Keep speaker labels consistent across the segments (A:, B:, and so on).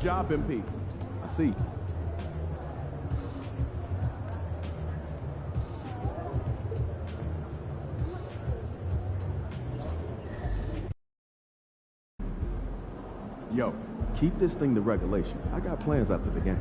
A: job, MP. I see. Yo, keep this thing to regulation. I got plans after the game.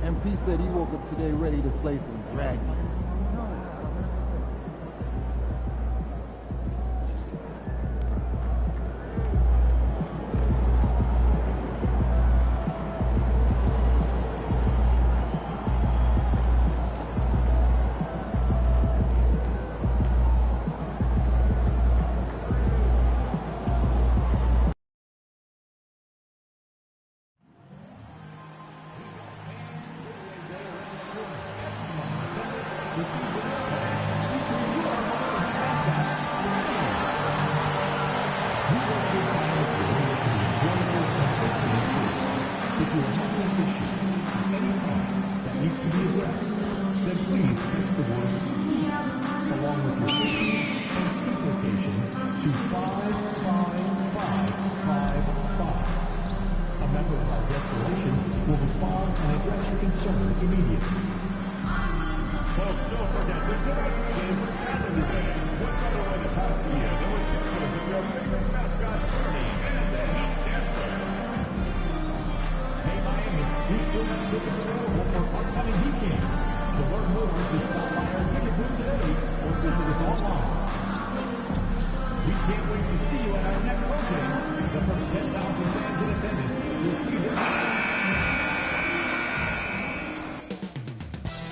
B: MP said he woke up today ready to slay some dragons.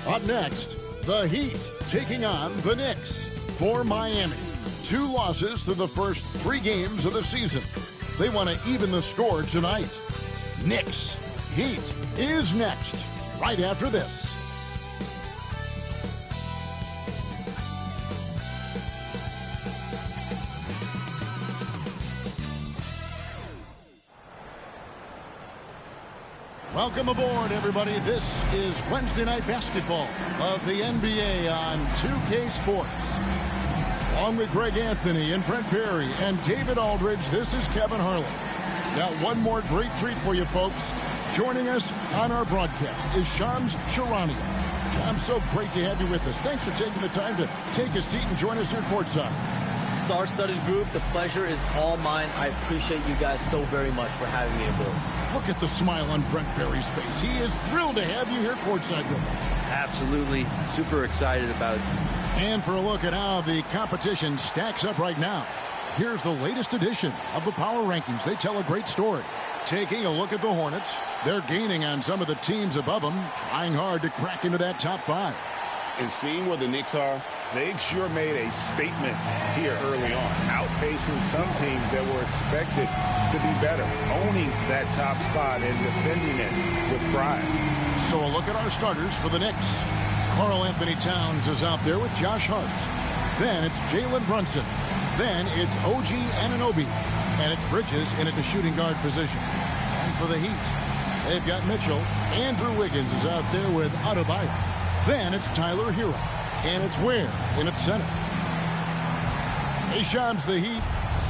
C: Up next, the Heat taking on the Knicks for Miami. 2 losses through the first 3 games of the season. They want to even the score tonight. Knicks Heat is next, right after this. Welcome aboard, everybody. This is Wednesday Night Basketball of the NBA on 2K Sports. Along with Greg Anthony and Brent Perry and David Aldridge, this is Kevin Harlan. Got one more great treat for you, folks. Joining us on our broadcast is Shams Charania. Shams, so great to have you with us. Thanks for taking the time to take a seat and join us here courtside.
D: Star-studded group, the pleasure is all mine. I appreciate you guys so very much for having me aboard.
C: Look at the smile on Brent Perry's face. He is thrilled to have you here courtside with us.
D: Absolutely. Super excited about it.
C: And for a look at how the competition stacks up right now, here's the latest edition of the Power Rankings. They tell a great story. Taking a look at the Hornets, they're gaining on some of the teams above them, trying hard to crack into that top 5.
E: And seeing where the Knicks are, they've sure made a statement here early on, outpacing some teams that were expected to be better, owning that top spot and defending it with pride.
C: So a look at our starters for the Knicks. Karl Anthony Towns is out there with Josh Hart. Then it's Jalen Brunson. Then it's OG Anunoby. And it's Bridges in at the shooting guard position. And for the Heat, they've got Mitchell. Andrew Wiggins is out there with Adebayo. Then it's Tyler Hero. And it's Ware in at center. Hey, Shams, the Heat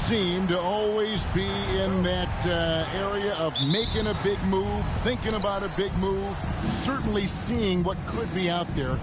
C: seem to always be in that area of making a big move, thinking about a big move, certainly seeing what could be out there.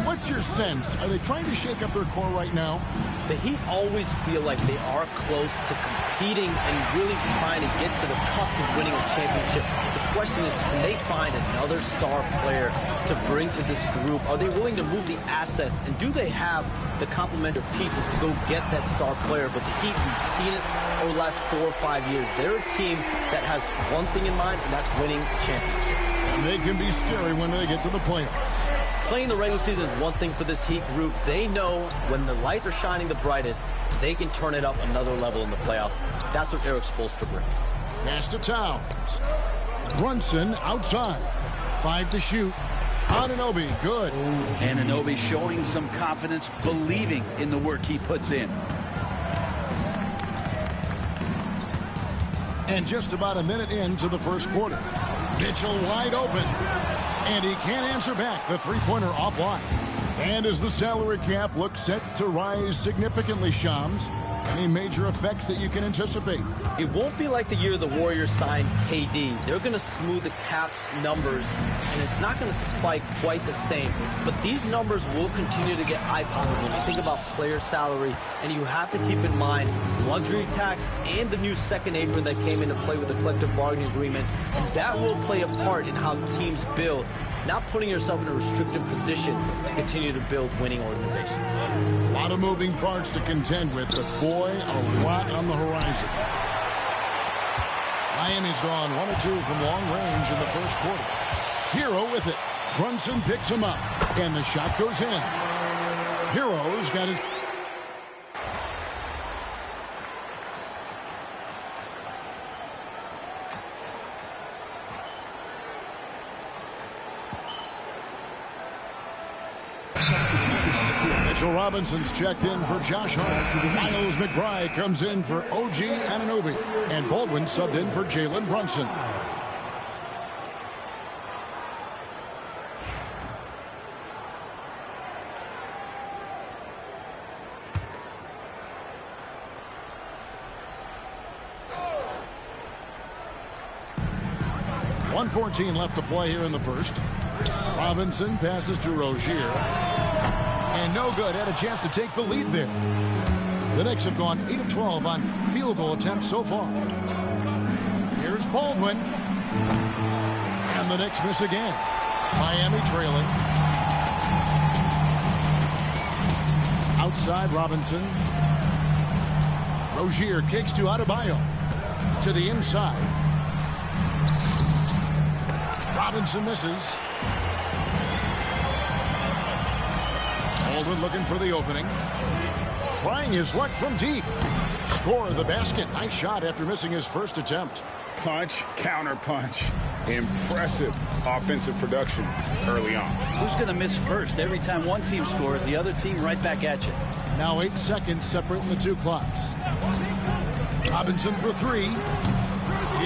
C: What's your sense? Are they trying to shake up their core right now?
D: The Heat always feel like they are close to competing and really trying to get to the cusp of winning a championship. The question is, can they find another star player to bring to this group? Are they willing to move the assets? And do they have the complementary pieces to go get that star player? But the Heat, we've seen it over the last 4 or 5 years. They're a team that has one thing in mind, and that's winning a championship.
C: And they can be scary when they get to the playoffs.
D: Playing the regular season is one thing for this Heat group. They know when the lights are shining the brightest, they can turn it up another level in the playoffs. That's what Eric Spoelstra brings.
C: Pass to Towns. Brunson outside. 5 to shoot. Anunoby, good.
F: Anunoby showing some confidence, believing in the work he puts in.
C: And just about a minute into the first quarter. Mitchell wide open. And he can't answer back. The three-pointer offline. And as the salary cap looks set to rise significantly, Shams, any major effects that you can anticipate?
D: It won't be like the year the Warriors signed KD. They're going to smooth the cap's numbers, and it's not going to spike quite the same. But these numbers will continue to get eye-popping when you think about player salary, and you have to keep in mind luxury tax and the new second apron that came into play with the collective bargaining agreement, and that will play a part in how teams build, not putting yourself in a restrictive position to continue to build winning organizations.
C: A lot of moving parts to contend with, but boy, a lot on the horizon. Miami's gone 1 or 2 from long range in the first quarter. Hero with it. Brunson picks him up, and the shot goes in. Hero's got his... Mitchell Robinson's checked in for Josh Hart. Miles McBride comes in for OG Anunoby. And Baldwin subbed in for Jalen Brunson. .114 left to play here in the first. Robinson passes to Rozier. And no good. Had a chance to take the lead there. The Knicks have gone 8 of 12 on field goal attempts so far. Here's Baldwin. And the Knicks miss again. Miami trailing. Outside Robinson. Rozier kicks to Adebayo. To the inside. Robinson misses. Baldwin looking for the opening. Trying his luck from deep. Score the basket. Nice shot after missing his first attempt.
E: Punch, counter punch. Impressive offensive production early on.
F: Who's going to miss first? Every time one team scores, the other team right back at you.
C: Now 8 seconds separating the two clocks. Robinson for 3.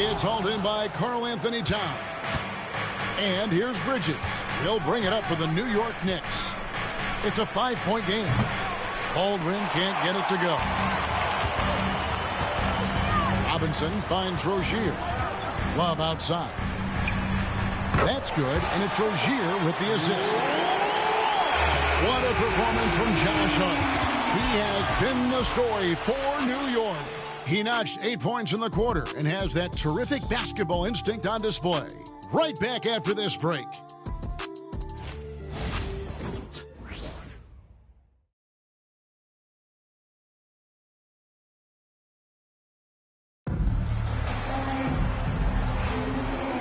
C: It's hauled in by Karl Anthony Towns. And here's Bridges. He'll bring it up for the New York Knicks. It's a 5-point game. Baldwin can't get it to go. Robinson finds Rozier. Love outside. That's good, and it's Rozier with the assist. What a performance from Josh Hart. He has been the story for New York. He notched 8 points in the quarter and has that terrific basketball instinct on display. Right back after this break.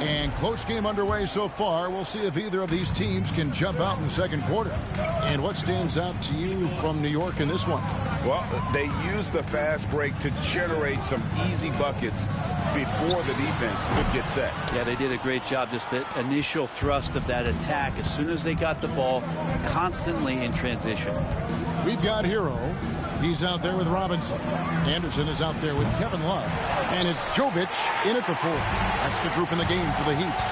C: And close game underway so far. We'll see if either of these teams can jump out in the second quarter. And what stands out to you from New York in this one?
E: Well, they used the fast break to generate some easy buckets before the defense could get set.
F: Yeah, they did a great job. Just the initial thrust of that attack, as soon as they got the ball, constantly in transition.
C: We've got Hero. He's out there with Robinson. Anderson is out there with Kevin Love. And it's Jovic in at the 4th. That's the group in the game for the Heat.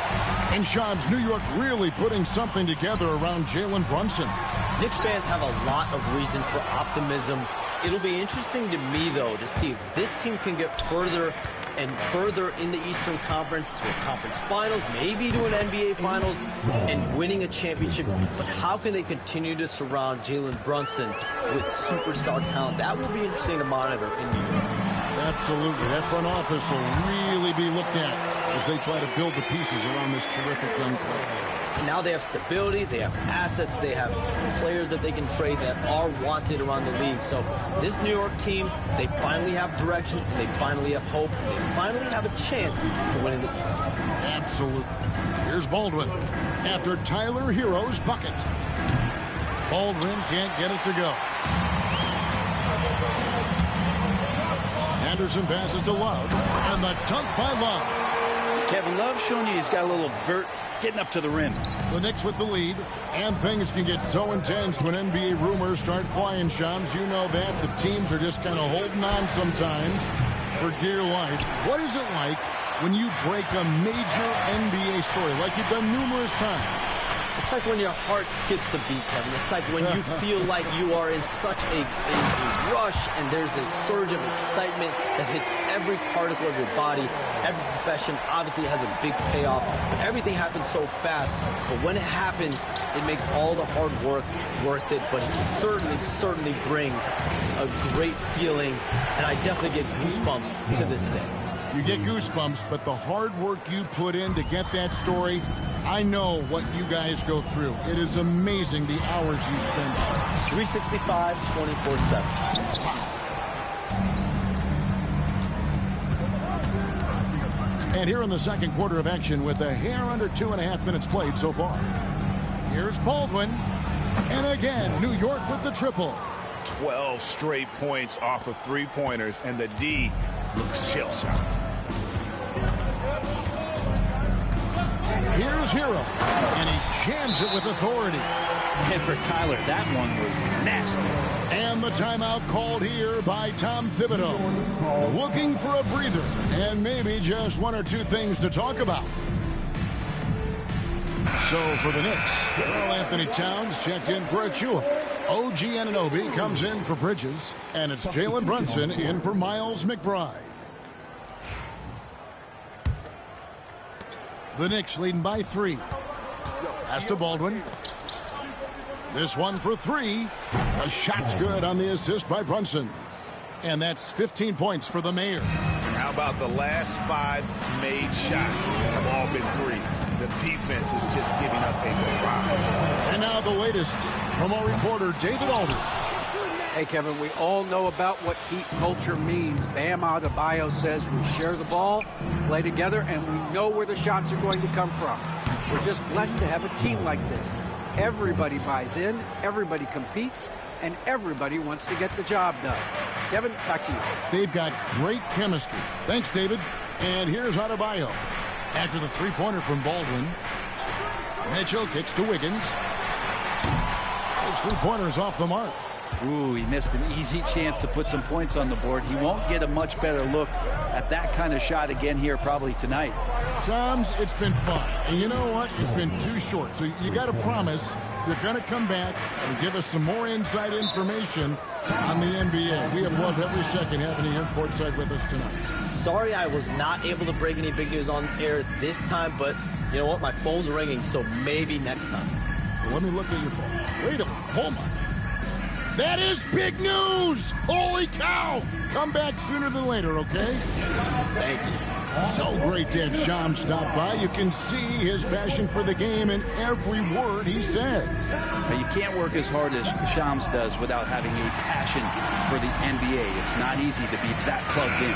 C: And Shams, New York really putting something together around Jalen Brunson.
D: Knicks fans have a lot of reason for optimism It'll be interesting to me, though, to see if this team can get further and further in the Eastern Conference to a conference finals, maybe to an NBA finals, and winning a championship. But how can they continue to surround Jalen Brunson with superstar talent? That will be interesting to monitor in New York.
C: Absolutely. That front office will really be looked at as they try to build the pieces around this terrific young player.
D: And now they have stability, they have assets, they have players that they can trade that are wanted around the league. So this New York team, they finally have direction, and they finally have hope, and they finally have a chance to win in the East.
C: Absolutely. Here's Baldwin after Tyler Hero's bucket. Baldwin can't get it to go. Anderson passes to Love, and the dunk by Love.
F: Kevin Love showing you he's got a little vert getting up to the rim.
C: The Knicks with the lead, and things can get so intense when NBA rumors start flying, Shams. You know that. The teams are just kind of holding on sometimes for dear life. What is it like when you break a major NBA story, like you've done numerous times?
D: It's like when your heart skips a beat, Kevin. It's like when you feel like you are in such a rush, and there's a surge of excitement that hits every particle of your body. Every profession obviously has a big payoff, but everything happens so fast. But when it happens, it makes all the hard work worth it. But it certainly brings a great feeling, and I definitely get goosebumps to this day.
C: You get goosebumps, but the hard work you put in to get that story, I know what you guys go through. It is amazing the hours you spend.
D: 365, 24/7.
C: And here in the second quarter of action with a hair under 2.5 minutes played so far. Here's Baldwin. And again, New York with the triple.
E: 12 straight points off of three-pointers, and the D looks shell-shocked.
C: Here's Hero, and he jams it with authority.
F: And for Tyler, that one was nasty.
C: And the timeout called here by Tom Thibodeau. Looking for a breather, and maybe just one or two things to talk about. So for the Knicks, Karl Anthony Towns checked in for Achua. OG Anunoby comes in for Bridges, and it's Jalen Brunson in for Miles McBride. The Knicks leading by 3. Pass to Baldwin. This one for 3. The shot's good on the assist by Brunson. And that's 15 points for the Mayor.
E: How about the last 5 made shots have all been threes? The defense is just giving up a drive.
C: And now the latest from our reporter, David Aldridge.
G: Hey, Kevin, we all know about what Heat culture means. Bam Adebayo says we share the ball, play together, and we know where the shots are going to come from. We're just blessed to have a team like this. Everybody buys in, everybody competes, and everybody wants to get the job done. Kevin, back to you.
C: They've got great chemistry. Thanks, David. And here's Adebayo. After the three-pointer from Baldwin, Mitchell kicks to Wiggins. Those three-pointers off the mark.
F: Ooh, he missed an easy chance to put some points on the board. He won't get a much better look at that kind of shot again here probably tonight.
C: Shams, it's been fun. And you know what? It's been too short. So you got to promise you're going to come back and give us some more inside information on the NBA. We have loved every second having you here courtside with us tonight.
D: Sorry I was not able to break any big news on air this time, but you know what? My phone's ringing, so maybe next time.
C: So let me look at your phone. Wait a minute. Hold on. That is big news! Holy cow! Come back sooner than later, okay?
D: Thank you.
C: So great to have Shams stop by. You can see his passion for the game in every word he says.
F: But you can't work as hard as Shams does without having a passion for the NBA. It's not easy to be that plugged in.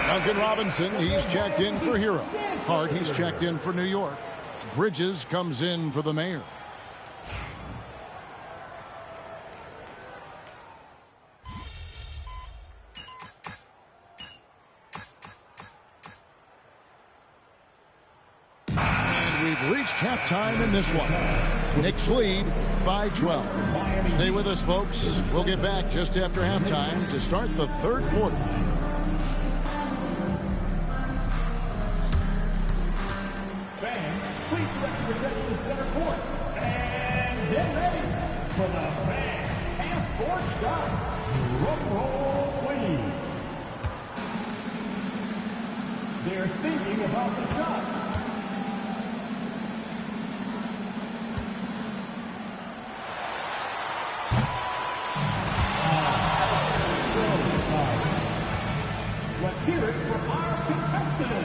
C: Duncan Robinson, he's checked in for Hero. Hart, he's checked in for New York. Bridges comes in for the Mayor. Reached halftime in this one. Knicks lead by 12. Stay with us, folks. We'll get back just after halftime to start the third quarter.
H: Fans, please direct your attention to center court. And get ready for the man half-court shot. Drum roll, please. They're thinking about the shot. Let's hear it for our contestant.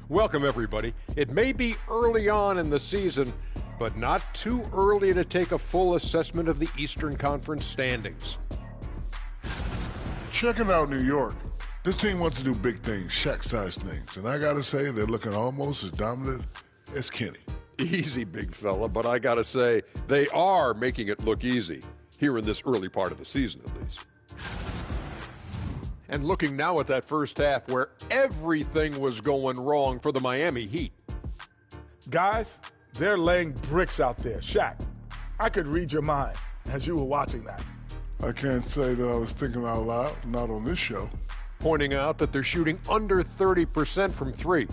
I: Welcome, everybody. It may be early on in the season, but not too early to take a full assessment of the Eastern Conference standings.
J: Check it out, New York. This team wants to do big things, Shaq-sized things, and I gotta say, they're looking almost as dominant as Kenny.
I: Easy, big fella, but I gotta say, they are making it look easy, here in this early part of the season at least. And looking now at that first half where everything was going wrong for the Miami Heat.
K: Guys, they're laying bricks out there. Shaq, I could read your mind as you were watching that.
J: I can't say that I was thinking out loud, not on this show.
I: Pointing out that they're shooting under 30% from three.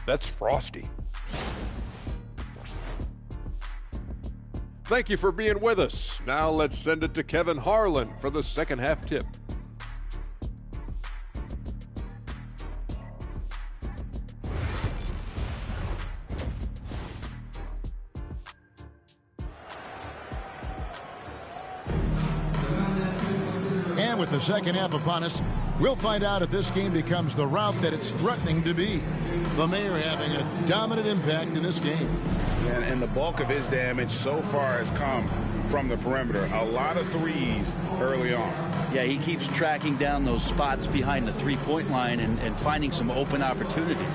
I: That's frosty. Thank you for being with us. Now let's send it to Kevin Harlan for the second half tip.
C: And with the second half upon us, we'll find out if this game becomes the route that it's threatening to be. The Mayor having a dominant impact in this game.
E: And the bulk of his damage so far has come from the perimeter. A lot of threes early on.
F: Yeah, he keeps tracking down those spots behind the three-point line and finding some open opportunities.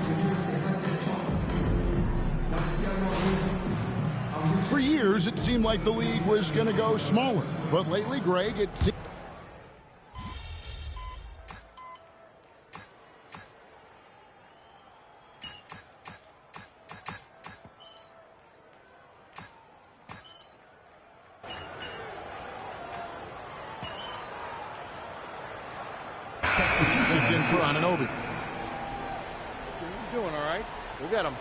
C: For years, it seemed like the league was going to go smaller. But lately, Greg, it seems... in for Anunoby.
A: Doing all right. We'll get him.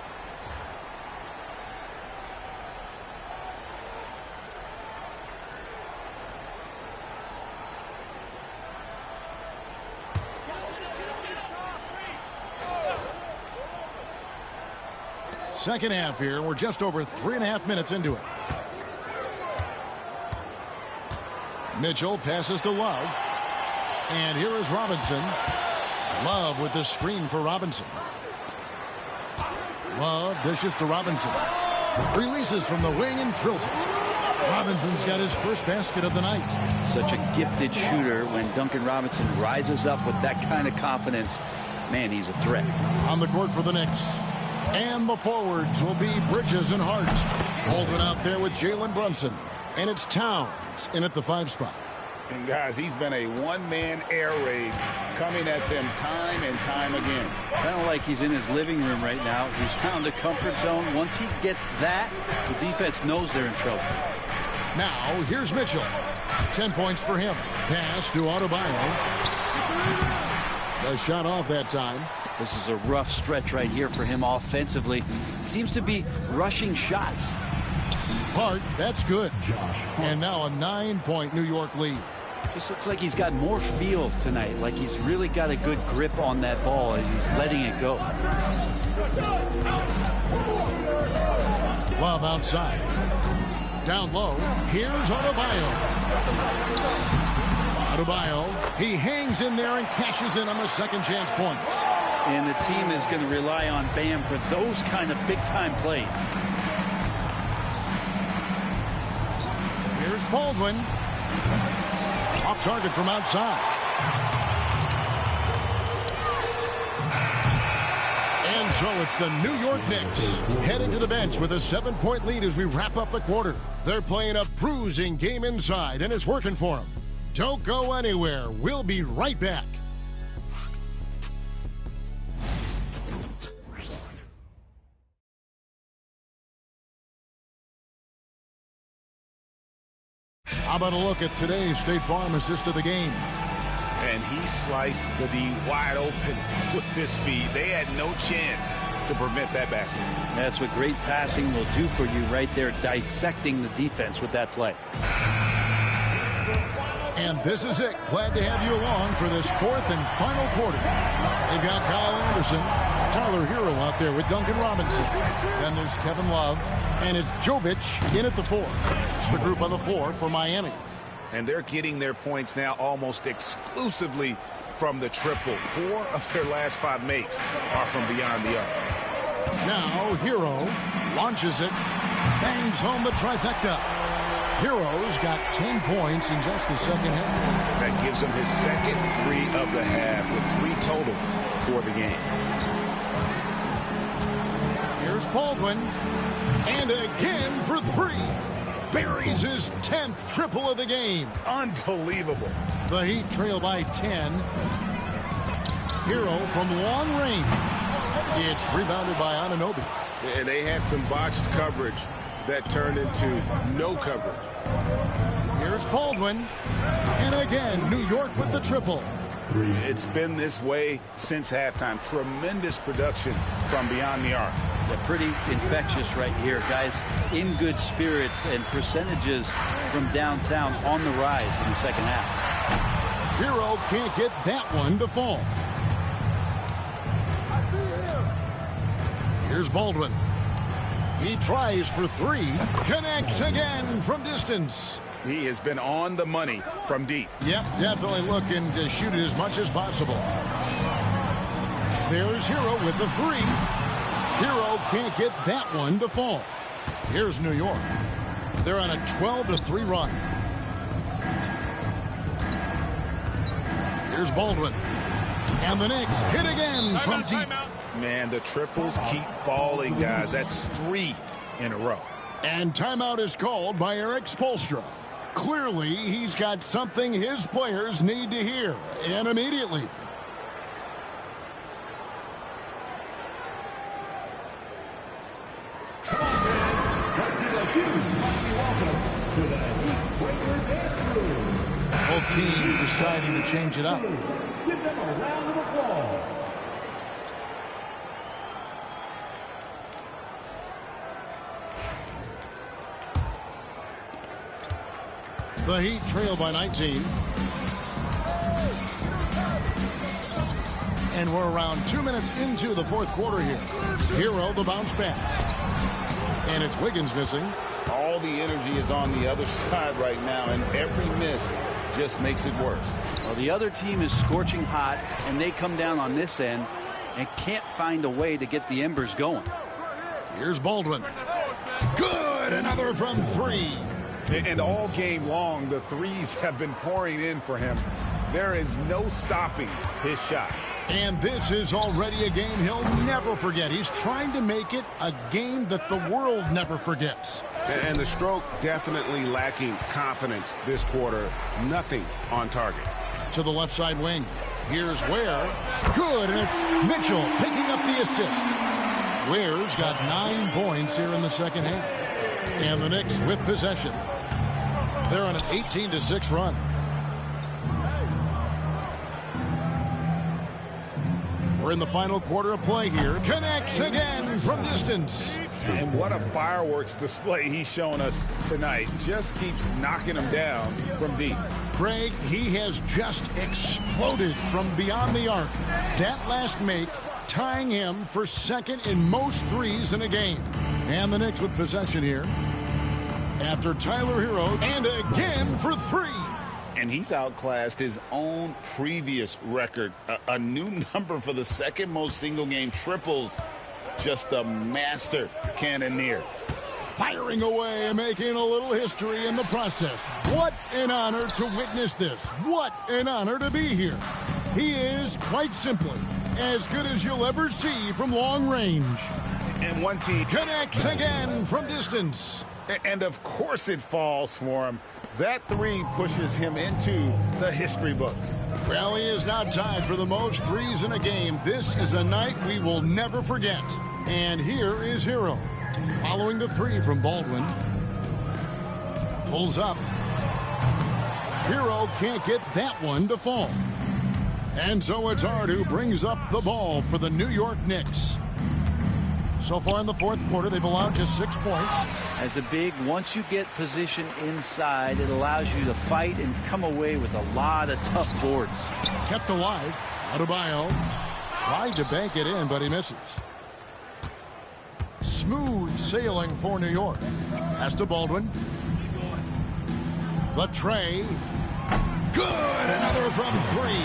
C: Second half here. We're just over 3.5 minutes into it. Mitchell passes to Love. And here is Robinson. Love with the screen for Robinson. Love dishes to Robinson. Releases from the wing and drills it. Robinson's got his first basket of the night.
F: Such a gifted shooter. When Duncan Robinson rises up with that kind of confidence, man, he's a threat.
C: On the court for the Knicks. And the forwards will be Bridges and Hart. Baldwin out there with Jalen Brunson. And it's Towns in at the 5 spot.
E: And guys, he's been a one-man air raid coming at them time and time again.
F: Kind of like he's in his living room right now. He's found a comfort zone. Once he gets that, the defense knows they're in trouble.
C: Now, here's Mitchell. 10 points for him. Pass to Adebayo. The shot off that time.
F: This is a rough stretch right here for him offensively. Seems to be rushing shots.
C: Hart, that's good. And now a 9-point New York lead.
F: Just looks like he's got more feel tonight, like he's really got a good grip on that ball as he's letting it go.
C: Love outside. Down low, here's Adebayo. Adebayo, he hangs in there and cashes in on the second chance points.
F: And the team is going to rely on Bam for those kind of big-time plays.
C: Here's Baldwin. Off target from outside. And so it's the New York Knicks heading to the bench with a 7-point lead as we wrap up the quarter. They're playing a bruising game inside, and it's working for them. Don't go anywhere. We'll be right back. How about a look at today's State Farm assist of the game?
E: And he sliced the D wide open with this feed. They had no chance to prevent that basket.
F: That's what great passing will do for you right there, dissecting the defense with that play.
C: And this is it. Glad to have you along for this fourth and final quarter. They've got Kyle Anderson, Tyler Hero out there with Duncan Robinson. Then there's Kevin Love, and it's Jovic in at the 4. It's the group on the floor for Miami.
E: And they're getting their points now almost exclusively from the triple. 4 of their last 5 makes are from beyond the arc.
C: Now Hero launches it, bangs home the trifecta. Hero's got 10 points in just the second half.
E: That gives him his second 3 of the half with 3 total for the game.
C: Here's Baldwin, and again for 3. Buries his 10th triple of the game.
E: Unbelievable.
C: The Heat trail by 10. Hero from long range. It's rebounded by Anunoby.
E: And they had some botched coverage that turned into no coverage.
C: Here's Baldwin. And again, New York with the triple.
E: It's been this way since halftime. Tremendous production from beyond the arc.
F: They're pretty infectious right here, guys. In good spirits, and percentages from downtown on the rise in the second half.
C: Hero can't get that one to fall.
J: I see him.
C: Here's Baldwin. He tries for 3. Connects again from distance.
E: He has been on the money from deep.
C: Yep, definitely looking to shoot it as much as possible. There's Hero with the 3. Hero can't get that one to fall. Here's New York. They're on a 12-3 run. Here's Baldwin. And the Knicks hit again from deep.
E: Man, the triples keep falling, guys. That's 3 in a row.
C: And timeout is called by Eric Spoelstra. Clearly, he's got something his players need to hear, and immediately. Both teams deciding to change it up.
H: Give them a round of applause.
C: The Heat trail by 19. And we're around 2 minutes into the fourth quarter here. Hero the bounce pass. And it's Wiggins missing.
E: All the energy is on the other side right now, and every miss just makes it worse.
F: Well, the other team is scorching hot, and they come down on this end and can't find a way to get the embers going.
C: Here's Baldwin. Good! Another from 3.
E: And all game long, the threes have been pouring in for him. There is no stopping his shot.
C: And this is already a game he'll never forget. He's trying to make it a game that the world never forgets.
E: And the stroke definitely lacking confidence this quarter. Nothing on target.
C: To the left side wing. Here's Ware. Good, and it's Mitchell picking up the assist. Ware's got 9 points here in the second half. And the Knicks with possession. They're on an 18-6 run. We're in the final quarter of play here. Connects again from distance.
E: And what a fireworks display he's shown us tonight. Just keeps knocking them down from deep.
C: Craig, he has just exploded from beyond the arc. That last make tying him for second in most threes in a game. And the Knicks with possession here. After Tyler Hero, and again for 3.
E: And he's outclassed his own previous record. A new number for the second most single-game triples. Just a master cannoneer.
C: Firing away and making a little history in the process. What an honor to witness this. What an honor to be here. He is, quite simply, as good as you'll ever see from long range.
E: And one team
C: connects again from distance.
E: And of course it falls for him. That 3 pushes him into the history books.
C: Well, he is now tied for the most threes in a game. This is a night we will never forget. And here is Hero. Following the 3 from Baldwin. Pulls up. Hero can't get that one to fall. And so it's Hart who brings up the ball for the New York Knicks. So far in the fourth quarter, they've allowed just 6 points.
F: As a big, once you get position inside, it allows you to fight and come away with a lot of tough boards.
C: Kept alive. Adebayo tried to bank it in, but he misses. Smooth sailing for New York. Pass to Baldwin. The tray. Good. Another from three.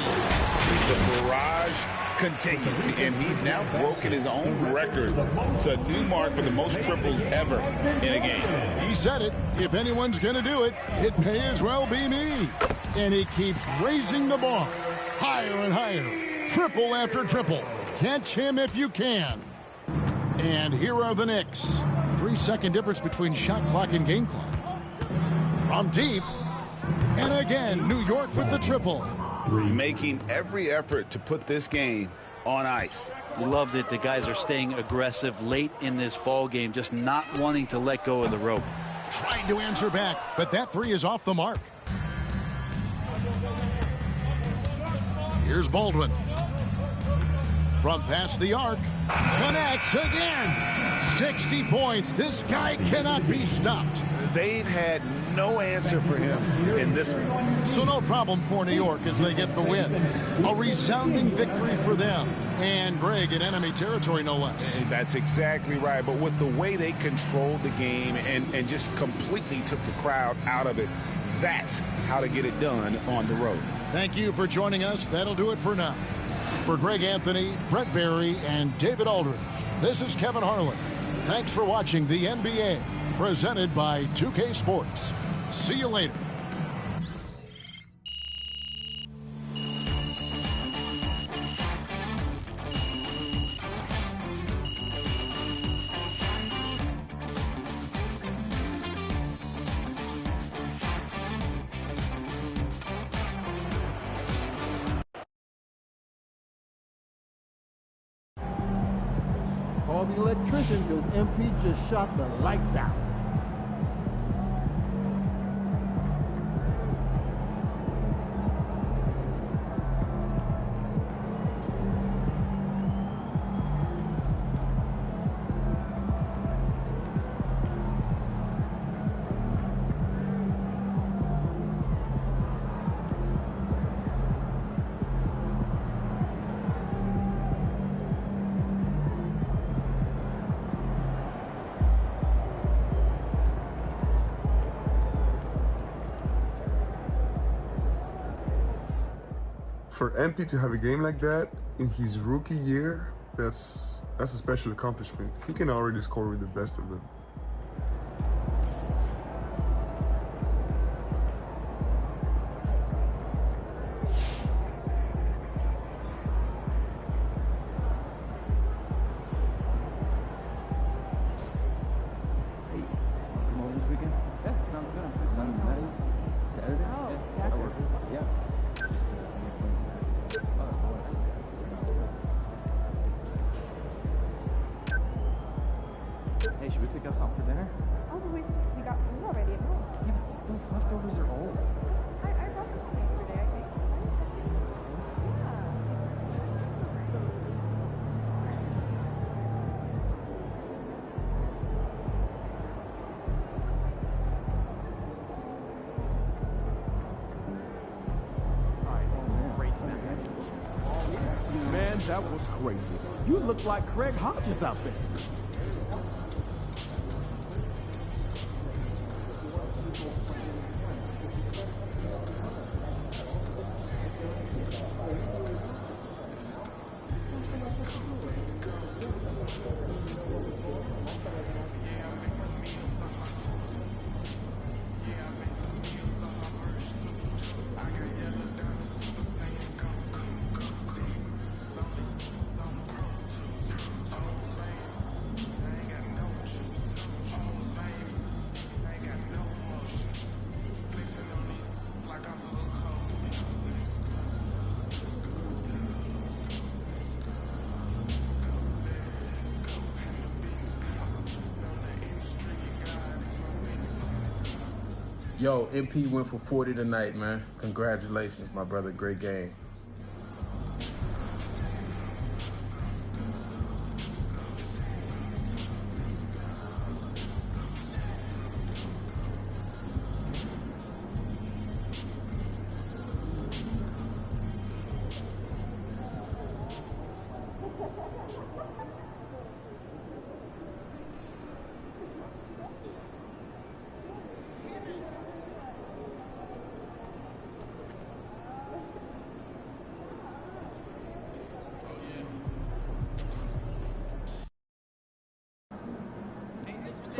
E: The barrage continues, and he's now broken his own record. It's a new mark for the most triples ever in a game.
C: He said it. If anyone's going to do it, it may as well be me. And he keeps raising the bar. Higher and higher. Triple after triple. Catch him if you can. And here are the Knicks. 3-second difference between shot clock and game clock. From deep. And again, New York with the triple.
E: Making every effort to put this game on ice.
F: You love that the guys are staying aggressive late in this ball game, just not wanting to let go of the rope.
C: Trying to answer back, but that three is off the mark. Here's Baldwin. From past the arc. Connects again. 60 points. This guy cannot be stopped.
E: They've had no answer for him in this one.
C: So no problem for New York as they get the win. A resounding victory for them. And Greg in enemy territory, no less.
E: That's exactly right. But with the way they controlled the game and just completely took the crowd out of it, that's how to get it done on the road.
C: Thank you for joining us. That'll do it for now. For Greg Anthony, Brett Barry, and David Aldridge, this is Kevin Harlan. Thanks for watching the NBA, presented by 2K Sports. See you later.
B: Call the electrician because MP just shot the lights out.
L: For MP to have a game like that in his rookie year, that's a special accomplishment. He can already score with the best of them.
A: Hey, should we pick up something for dinner?
M: Oh, but we got food already at home.
A: Yeah, but those leftovers are old.
M: I brought them home yesterday, I think.
B: Man, that was crazy. You look like Craig Hodges out there.
N: Yo, MP went for 40 tonight, man. Congratulations, my brother. Great game.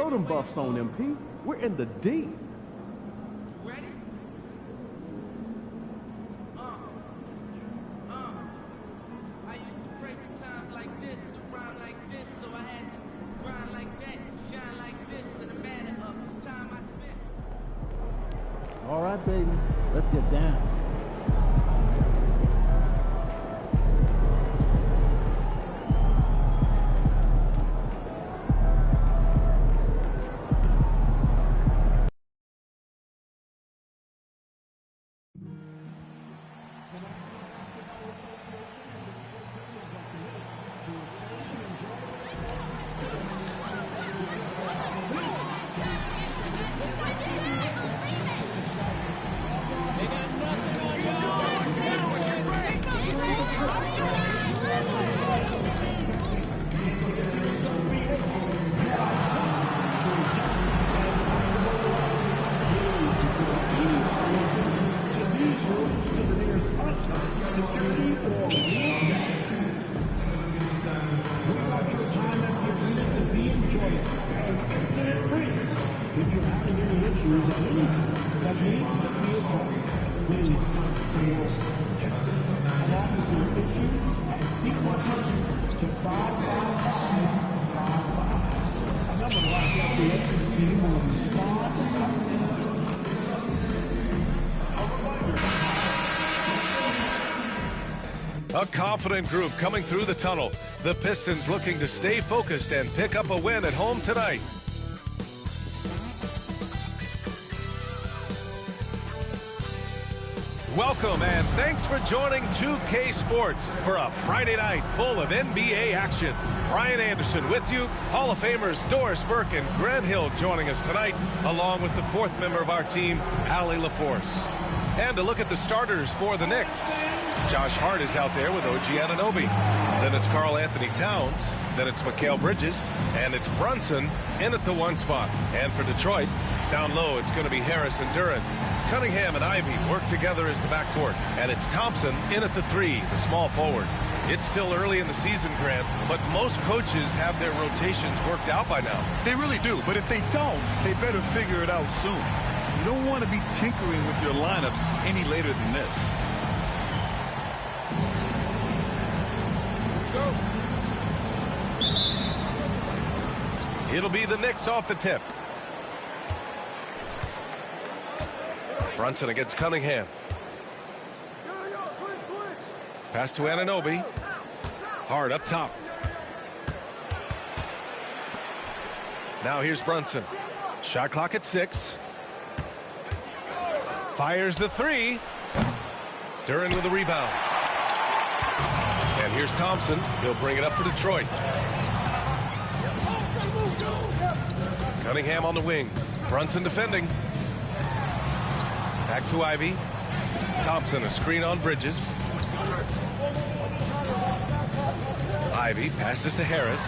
A: Throw them buffs on, MP. We're in the deep.
N: Ready? I used to pray for times like this, to rhyme like this, so I had to grind like that, to shine like this, in a matter of time I spent.
B: All right, baby. Let's get down.
O: A confident group coming through the tunnel. The Pistons looking to stay focused and pick up a win at home tonight. Welcome and thanks for joining 2K Sports for a Friday night full of NBA action. Brian Anderson with you, Hall of Famers Doris Burke and Grant Hill joining us tonight, along with the fourth member of our team, Allie LaForce. And to look at the starters for the Knicks. Josh Hart is out there with OG Anunoby. Then it's Karl Anthony Towns. Then it's Mikal Bridges. And it's Brunson in at the 1 spot. And for Detroit, down low, it's going to be Harris and Duren. Cunningham and Ivy work together as the backcourt. And it's Thompson in at the 3, the small forward. It's still early in the season, Grant, but most coaches have their rotations worked out by now.
P: They really do, but if they don't, they better figure it out soon. You don't want to be tinkering with your lineups any later than this.
O: It'll be the Knicks off the tip. Brunson against Cunningham. Pass to Anunoby. Hard up top. Now here's Brunson. Shot clock at 6. Fires the 3. Duren with a rebound. And here's Thompson. He'll bring it up for Detroit. Cunningham on the wing. Brunson defending. Back to Ivy. Thompson, a screen on Bridges. Ivy passes to Harris.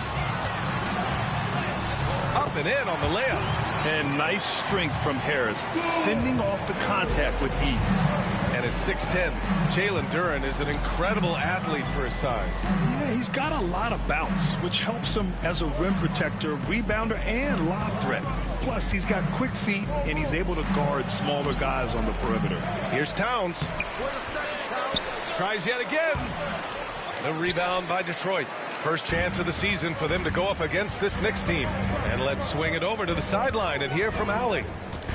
O: Up and in on the layup.
P: And nice strength from Harris, fending off the contact with ease.
O: And at 6'10", Jalen Duren is an incredible athlete for his size.
P: Yeah, he's got a lot of bounce, which helps him as a rim protector, rebounder, and lob threat. Plus, he's got quick feet, and he's able to guard smaller guys on the perimeter.
O: Here's Towns. Tries yet again. The rebound by Detroit. First chance of the season for them to go up against this Knicks team. And let's swing it over to the sideline and hear from Allie.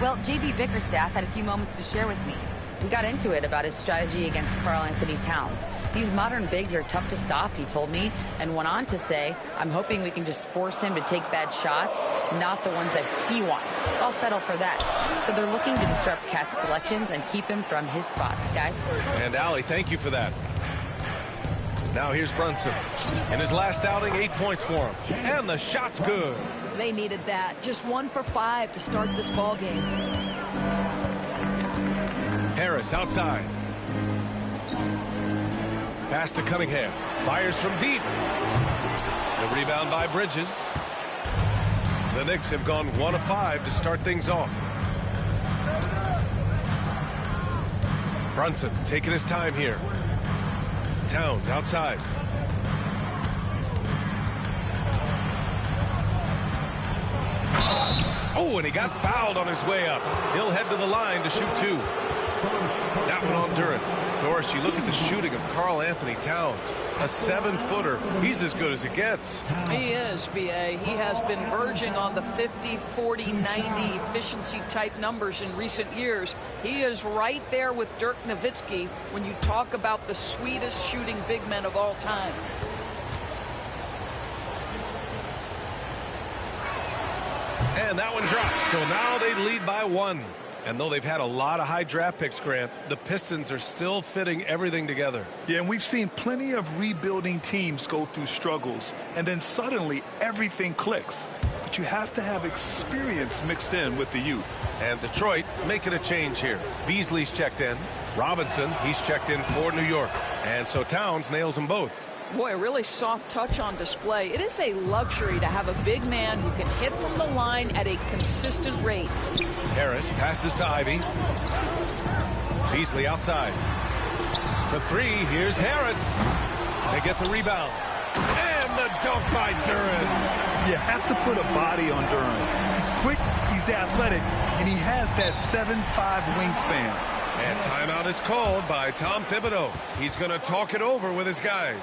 Q: Well, JB Bickerstaff had a few moments to share with me. We got into it about his strategy against Karl Anthony Towns. These modern bigs are tough to stop, he told me, and went on to say, I'm hoping we can just force him to take bad shots, not the ones that he wants. I'll settle for that. So they're looking to disrupt Cat's selections and keep him from his spots, guys.
O: And Allie, thank you for that. Now here's Brunson. In his last outing, 8 points for him. And the shot's good.
R: They needed that. Just 1 for 5 to start this ball game.
O: Harris outside. Pass to Cunningham. Fires from deep. The rebound by Bridges. The Knicks have gone 1 of 5 to start things off. Brunson taking his time here. Towns outside. Oh, and he got fouled on his way up. He'll head to the line to shoot 2. That one on Duren. Doris, you look at the shooting of Karl Anthony Towns, a 7-footer. He's as good as it gets.
R: He is, B.A. He has been verging on the 50, 40, 90 efficiency type numbers in recent years. He is right there with Dirk Nowitzki when you talk about the sweetest shooting big men of all time.
O: And that one drops, so now they lead by 1. And though they've had a lot of high draft picks, Grant, the Pistons are still fitting everything together.
P: Yeah, and we've seen plenty of rebuilding teams go through struggles, and then suddenly everything clicks. But you have to have experience mixed in with the youth.
O: And Detroit making a change here. Beasley's checked in. Robinson, he's checked in for New York. And so Towns nails them both.
R: Boy, a really soft touch on display. It is a luxury to have a big man who can hit from the line at a consistent rate.
O: Harris passes to Ivy. Beasley outside. For 3, here's Harris. They get the rebound. And the dunk by Duren.
P: You have to put a body on Duren. He's quick, he's athletic, and he has that 7'5" wingspan.
O: And timeout is called by Tom Thibodeau. He's going to talk it over with his guys.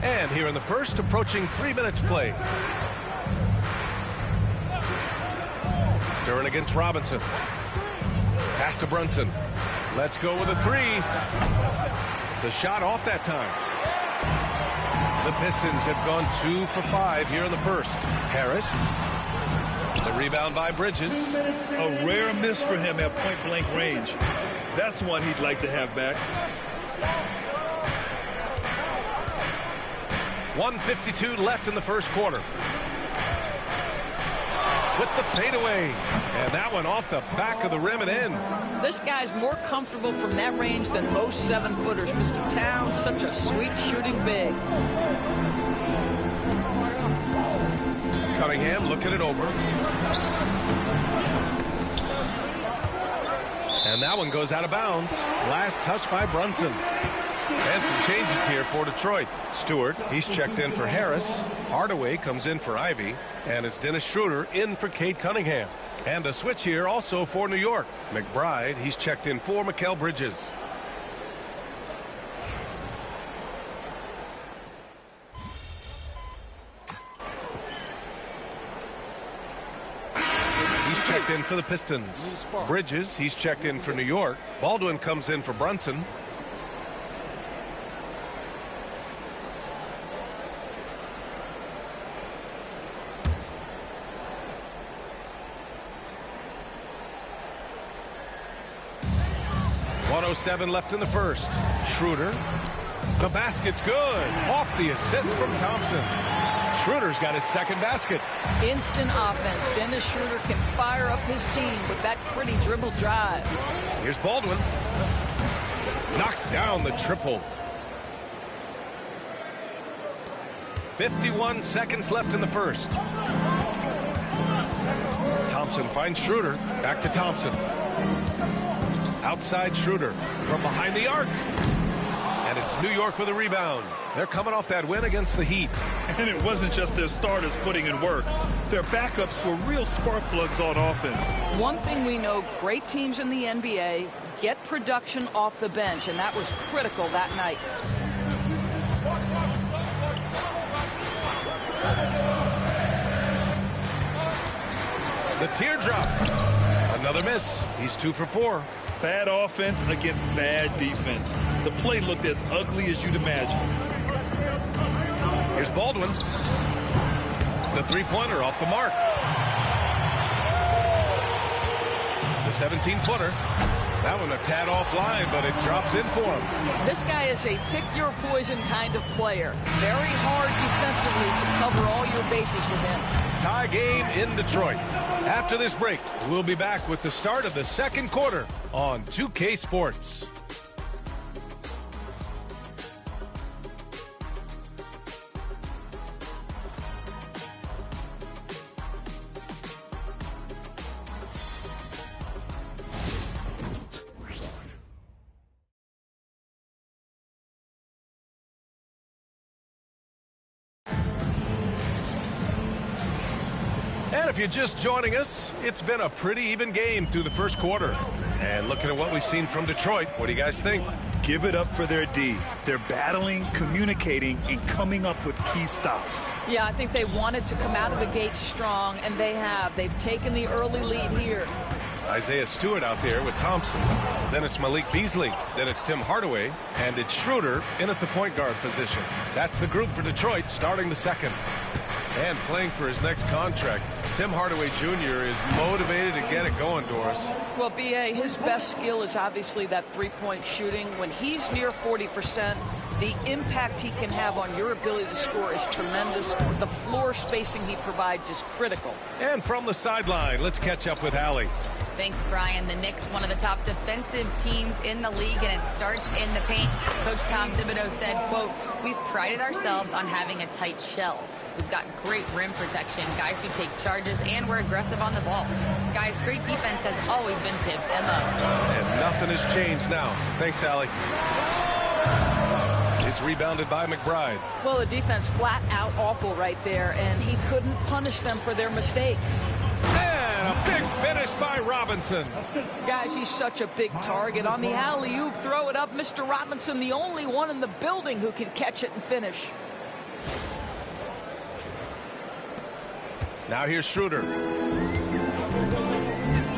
O: And here in the first, approaching 3 minutes played. Duren against Robinson. Pass to Brunson. Let's go with a 3. The shot off that time. The Pistons have gone 2 for 5 here in the first. Harris. The rebound by Bridges.
P: A rare miss for him at point-blank range. That's one he'd like to have back.
O: 1:52 left in the first quarter. With the fadeaway. And that one off the back of the rim and in.
R: This guy's more comfortable from that range than most 7-footers. Mr. Towns, such a sweet shooting big.
O: Cunningham looking it over. And that one goes out of bounds. Last touch by Brunson. And some changes here for Detroit. Stewart, he's checked in for Harris. Hardaway comes in for Ivy. And it's Dennis Schroeder in for Cade Cunningham. And a switch here also for New York. McBride, he's checked in for Mikal Bridges. He's checked in for the Pistons. Bridges, he's checked in for New York. Baldwin comes in for Brunson. 4:07 left in the first. Schroeder. The basket's good. Off the assist from Thompson. Schroeder's got his second basket.
R: Instant offense. Dennis Schroeder can fire up his team with that pretty dribble drive.
O: Here's Baldwin. Knocks down the triple. 51 seconds left in the first. Thompson finds Schroeder. Back to Thompson. Outside Schroeder from behind the arc. And it's New York with a rebound. They're coming off that win against the Heat.
P: And it wasn't just their starters putting in work. Their backups were real spark plugs on offense.
R: One thing we know, great teams in the NBA get production off the bench, and that was critical that night.
O: The teardrop. Another miss. He's 2 for 4.
P: Bad offense against bad defense. The play looked as ugly as you'd imagine.
O: Here's Baldwin. The three-pointer off the mark. The 17-footer. That one a tad offline, but it drops in for him.
R: This guy is a pick-your-poison kind of player. Very hard defensively to cover all your bases with him.
O: Tie game in Detroit. After this break, we'll be back with the start of the second quarter on 2K Sports. And if you're just joining us, it's been a pretty even game through the first quarter. And looking at what we've seen from Detroit, what do you guys think?
P: Give it up for their D. They're battling, communicating, and coming up with key stops.
R: Yeah, I think they wanted to come out of the gate strong, and they have. They've taken the early lead here.
O: Isaiah Stewart out there with Thompson. Then it's Malik Beasley. Then it's Tim Hardaway. And it's Schroeder in at the point guard position. That's the group for Detroit starting the second. And playing for his next contract, Tim Hardaway Jr. is motivated to get it going, Doris.
R: Well, B.A., his best skill is obviously that three-point shooting. When he's near 40%, the impact he can have on your ability to score is tremendous. The floor spacing he provides is critical.
O: And from the sideline, let's catch up with Allie.
Q: Thanks, Brian. The Knicks, one of the top defensive teams in the league, and it starts in the paint. Coach Tom Thibodeau said, quote, "We've prided ourselves on having a tight shell. We've got great rim protection, guys who take charges, and we're aggressive on the ball. Guys, great defense has always been Tibbs' MO."
O: And nothing has changed now. Thanks, Allie. It's rebounded by McBride.
R: Well, the defense flat out awful right there, and he couldn't punish them for their mistake.
O: And a big finish by Robinson.
R: Guys, he's such a big target. On the alley-oop, throw it up. Mr. Robinson, the only one in the building who can catch it and finish.
O: Now here's Schroeder.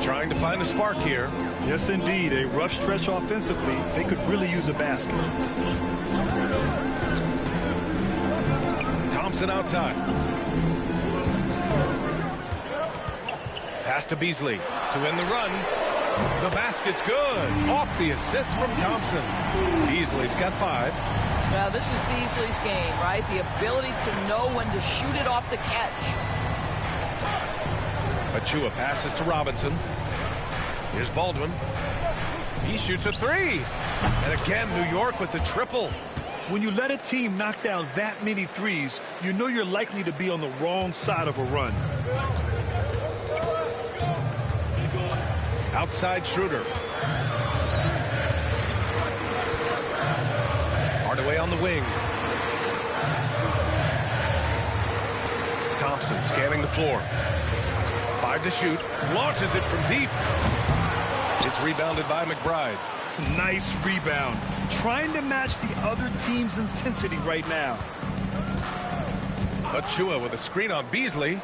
O: Trying to find a spark here.
P: Yes, indeed. A rough stretch offensively. They could really use a basket.
O: Thompson outside. Pass to Beasley to win the run. The basket's good. Off the assist from Thompson. Beasley's got 5.
R: Now, this is Beasley's game, right? The ability to know when to shoot it off the catch.
O: Achua passes to Robinson. Here's Baldwin. He shoots a 3. And again, New York with the triple.
P: When you let a team knock down that many threes, you know you're likely to be on the wrong side of a run.
O: Outside Schroeder. Hardaway on the wing. Thompson scanning the floor. 5 to shoot. Launches it from deep. It's rebounded by McBride.
P: Nice rebound. Trying to match the other team's intensity right now.
O: Achua with a screen on Beasley.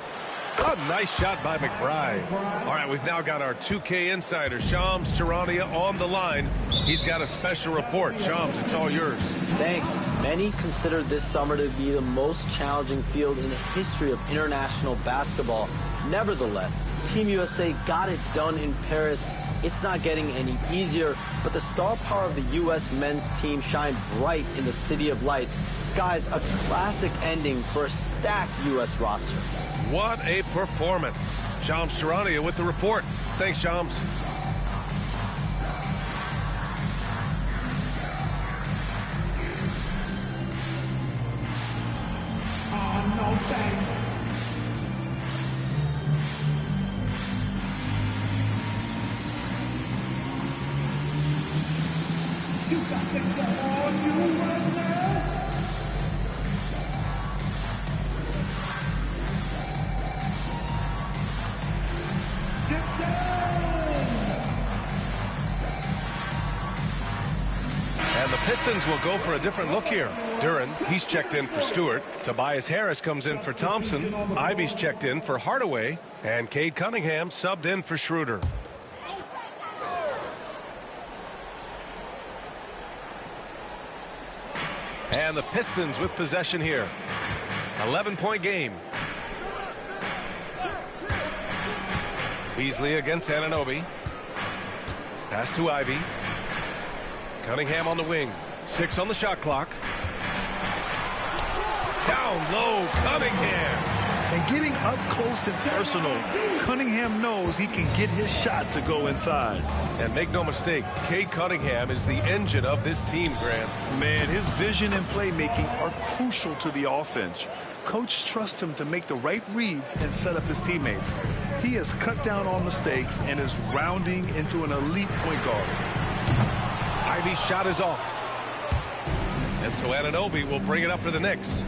O: A nice shot by McBride. All right, we've now got our 2K insider, Shams Charania, on the line. He's got a special report. Shams, it's all yours.
D: Thanks. Many consider this summer to be the most challenging field in the history of international basketball. Nevertheless, Team USA got it done in Paris it's not getting any easier, but the star power of the U.S. men's team shined bright in the City of Lights. Guys, a classic ending for a stacked U.S. roster.
O: What a performance. Shams Charania with the report. Thanks, Shams.
H: No thanks. You got to get on you right now. Get down.
O: And the Pistons will go for a different look here. Duren, he's checked in for Stewart. Tobias Harris comes in for Thompson. Ivy's checked in for Hardaway. And Cade Cunningham subbed in for Schroeder. And the Pistons with possession here. 11-point game. Beasley against Anunoby. Pass to Ivy. Cunningham on the wing. 6 on the shot clock. Down low, Cunningham.
P: And getting up close and personal, Cunningham knows he can get his shot to go inside.
O: And make no mistake, Cade Cunningham is the engine of this team, Grant.
P: Man, his vision and playmaking are crucial to the offense. Coach trusts him to make the right reads and set up his teammates. He has cut down on mistakes and is rounding into an elite point guard.
O: Ivy's shot is off. And so Anunoby will bring it up for the Knicks.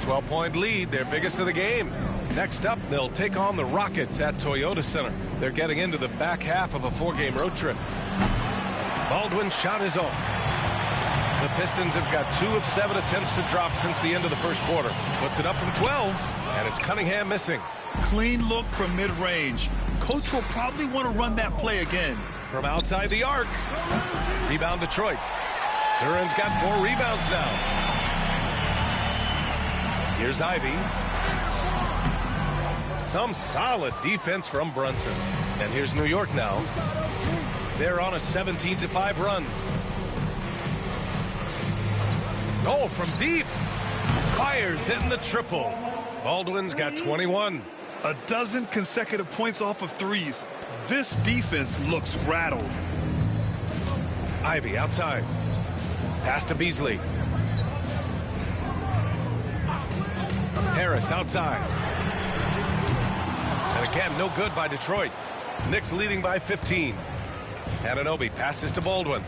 O: 12-point lead, their biggest of the game. Next up, they'll take on the Rockets at Toyota Center. They're getting into the back half of a 4-game road trip. Baldwin's shot is off. The Pistons have got 2 of 7 attempts to drop since the end of the first quarter. Puts it up from 12, and it's Cunningham missing.
P: Clean look from mid-range. Coach will probably want to run that play again.
O: From outside the arc. Rebound Detroit. Duren's got 4 rebounds now. Here's Ivy. Some solid defense from Brunson. And here's New York now. They're on a 17-5 run. Oh, from deep. Fires in the triple. Baldwin's got 21.
P: A dozen consecutive points off of threes. This defense looks rattled.
O: Ivy outside. Pass to Beasley. Harris outside. And again, no good by Detroit. Knicks leading by 15. Anunoby passes to Baldwin.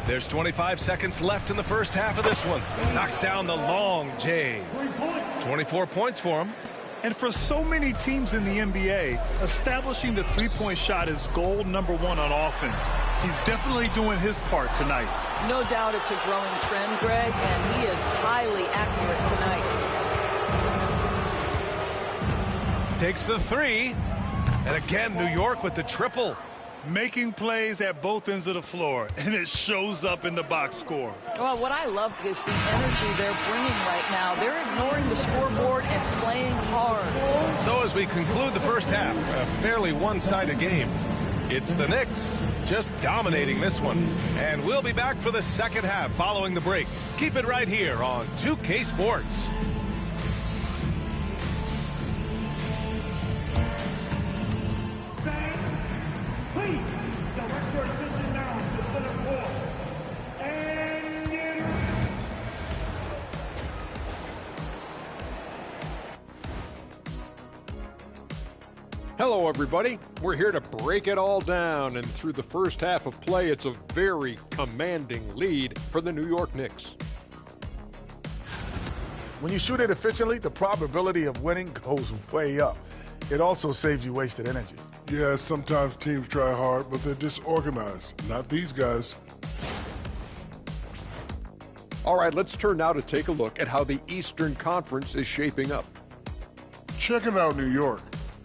O: There's 25 seconds left in the first half of this one. Knocks down the long J. 24 points for him.
P: And for so many teams in the NBA, establishing the three-point shot is goal number 1 on offense. He's definitely doing his part tonight.
R: No doubt it's a growing trend, Greg, and he is highly accurate tonight.
O: Takes the 3. And again, New York with the triple.
P: Making plays at both ends of the floor, and it shows up in the box score.
R: Well, what I love is the energy they're bringing right now. They're ignoring the scoreboard and playing hard.
O: So as we conclude the first half, a fairly one-sided game, it's the Knicks just dominating this one. And we'll be back for the second half following the break. Keep it right here on 2K Sports.
H: Please direct your attention now to center court. And get
I: Hello, everybody. We're here to break it all down, and through the first half of play, it's a very commanding lead for the New York Knicks.
K: When you shoot it efficiently, the probability of winning goes way up. It also saves you wasted energy.
J: Yeah, sometimes teams try hard, but they're disorganized. Not these guys.
I: All right, let's turn now to take a look at how the Eastern Conference is shaping up.
J: Checking out New York.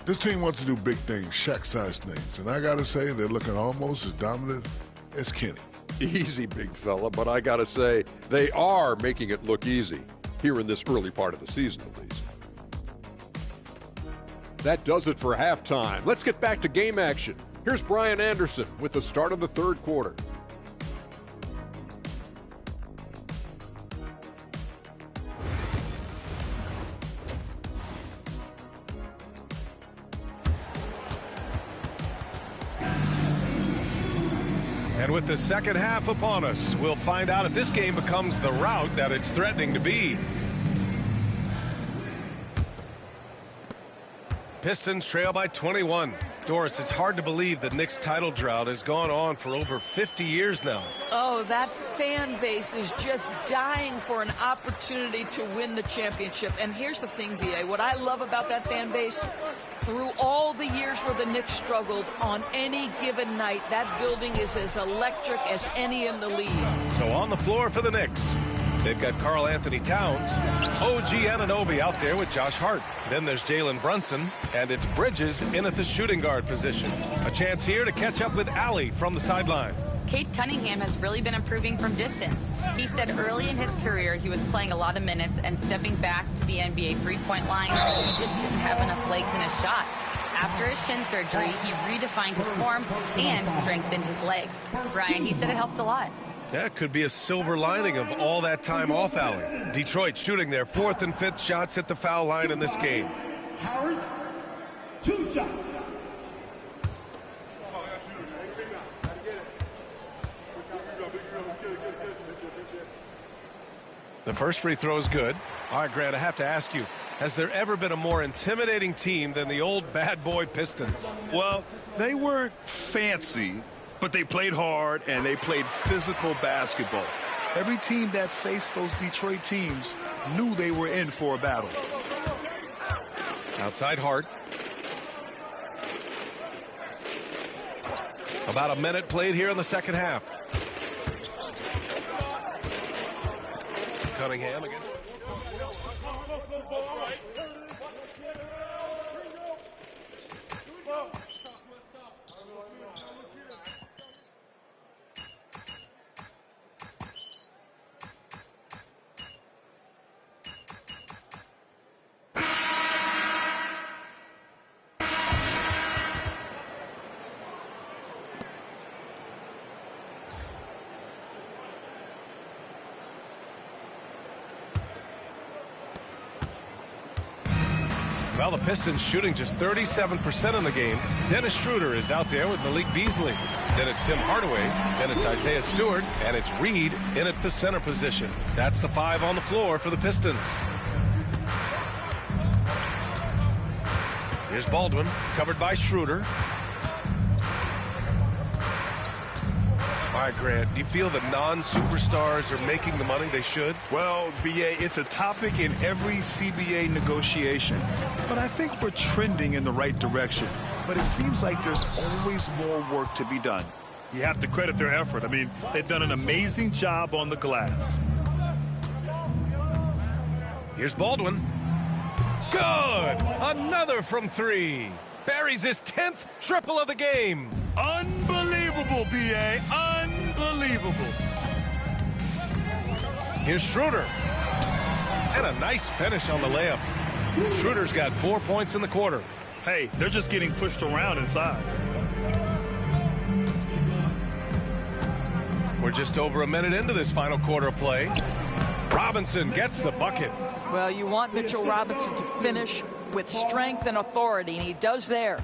J: This team wants to do big things, Shaq-sized things, and I gotta say they're looking almost as dominant as Kenny.
I: Easy, big fella, but I gotta say they are making it look easy here in this early part of the season, at least. That does it for halftime. Let's get back to game action. Here's Brian Anderson with the start of the third quarter.
O: And with the second half upon us, we'll find out if this game becomes the rout that it's threatening to be. Pistons trail by 21. Doris, it's hard to believe the Knicks title drought has gone on for over 50 years now.
R: Oh, that fan base is just dying for an opportunity to win the championship. And here's the thing, B.A., what I love about that fan base, through all the years where the Knicks struggled, on any given night, that building is as electric as any in the league.
O: So on the floor for the Knicks, they've got Karl Anthony Towns, OG Anunoby out there with Josh Hart. Then there's Jalen Brunson, and it's Bridges in at the shooting guard position. A chance here to catch up with Allie from the sideline.
Q: Cade Cunningham has really been improving from distance. He said early in his career he was playing a lot of minutes and stepping back to the NBA three-point line, he just didn't have enough legs in his shot. After his shin surgery, he redefined his form and strengthened his legs. Brian, he said it helped a lot.
O: That could be a silver lining of all that time off, Allie. Detroit shooting their fourth and fifth shots at the foul line in this game.
H: Harris, 2 shots.
O: The first free throw is good. All right, Grant, I have to ask you, has there ever been a more intimidating team than the old bad boy Pistons?
P: Well, they weren't fancy, but they played hard and they played physical basketball. Every team that faced those Detroit teams knew they were in for a battle.
O: Outside Hart. About a minute played here in the second half. Cunningham again. Well, the Pistons shooting just 37% in the game. Dennis Schroeder is out there with Malik Beasley. Then it's Tim Hardaway. Then it's Isaiah Stewart. And it's Reed in at the center position. That's the 5 on the floor for the Pistons. Here's Baldwin, covered by Schroeder. All right, Grant, do you feel the non-superstars are making the money they should?
P: Well, B.A., it's a topic in every CBA negotiation. But I think we're trending in the right direction. But it seems like there's always more work to be done. You have to credit their effort. I mean, they've done an amazing job on the glass.
O: Here's Baldwin. Good! Another from 3. Buries his 10th triple of the game.
P: Unbelievable, B.A. Unbelievable.
O: Here's Schroeder. And a nice finish on the layup. Schroeder's got 4 points in the quarter.
P: Hey, they're just getting pushed around inside.
O: We're just over a minute into this final quarter of play. Robinson gets the bucket.
R: Well, you want Mitchell Robinson to finish with strength and authority, and he does there.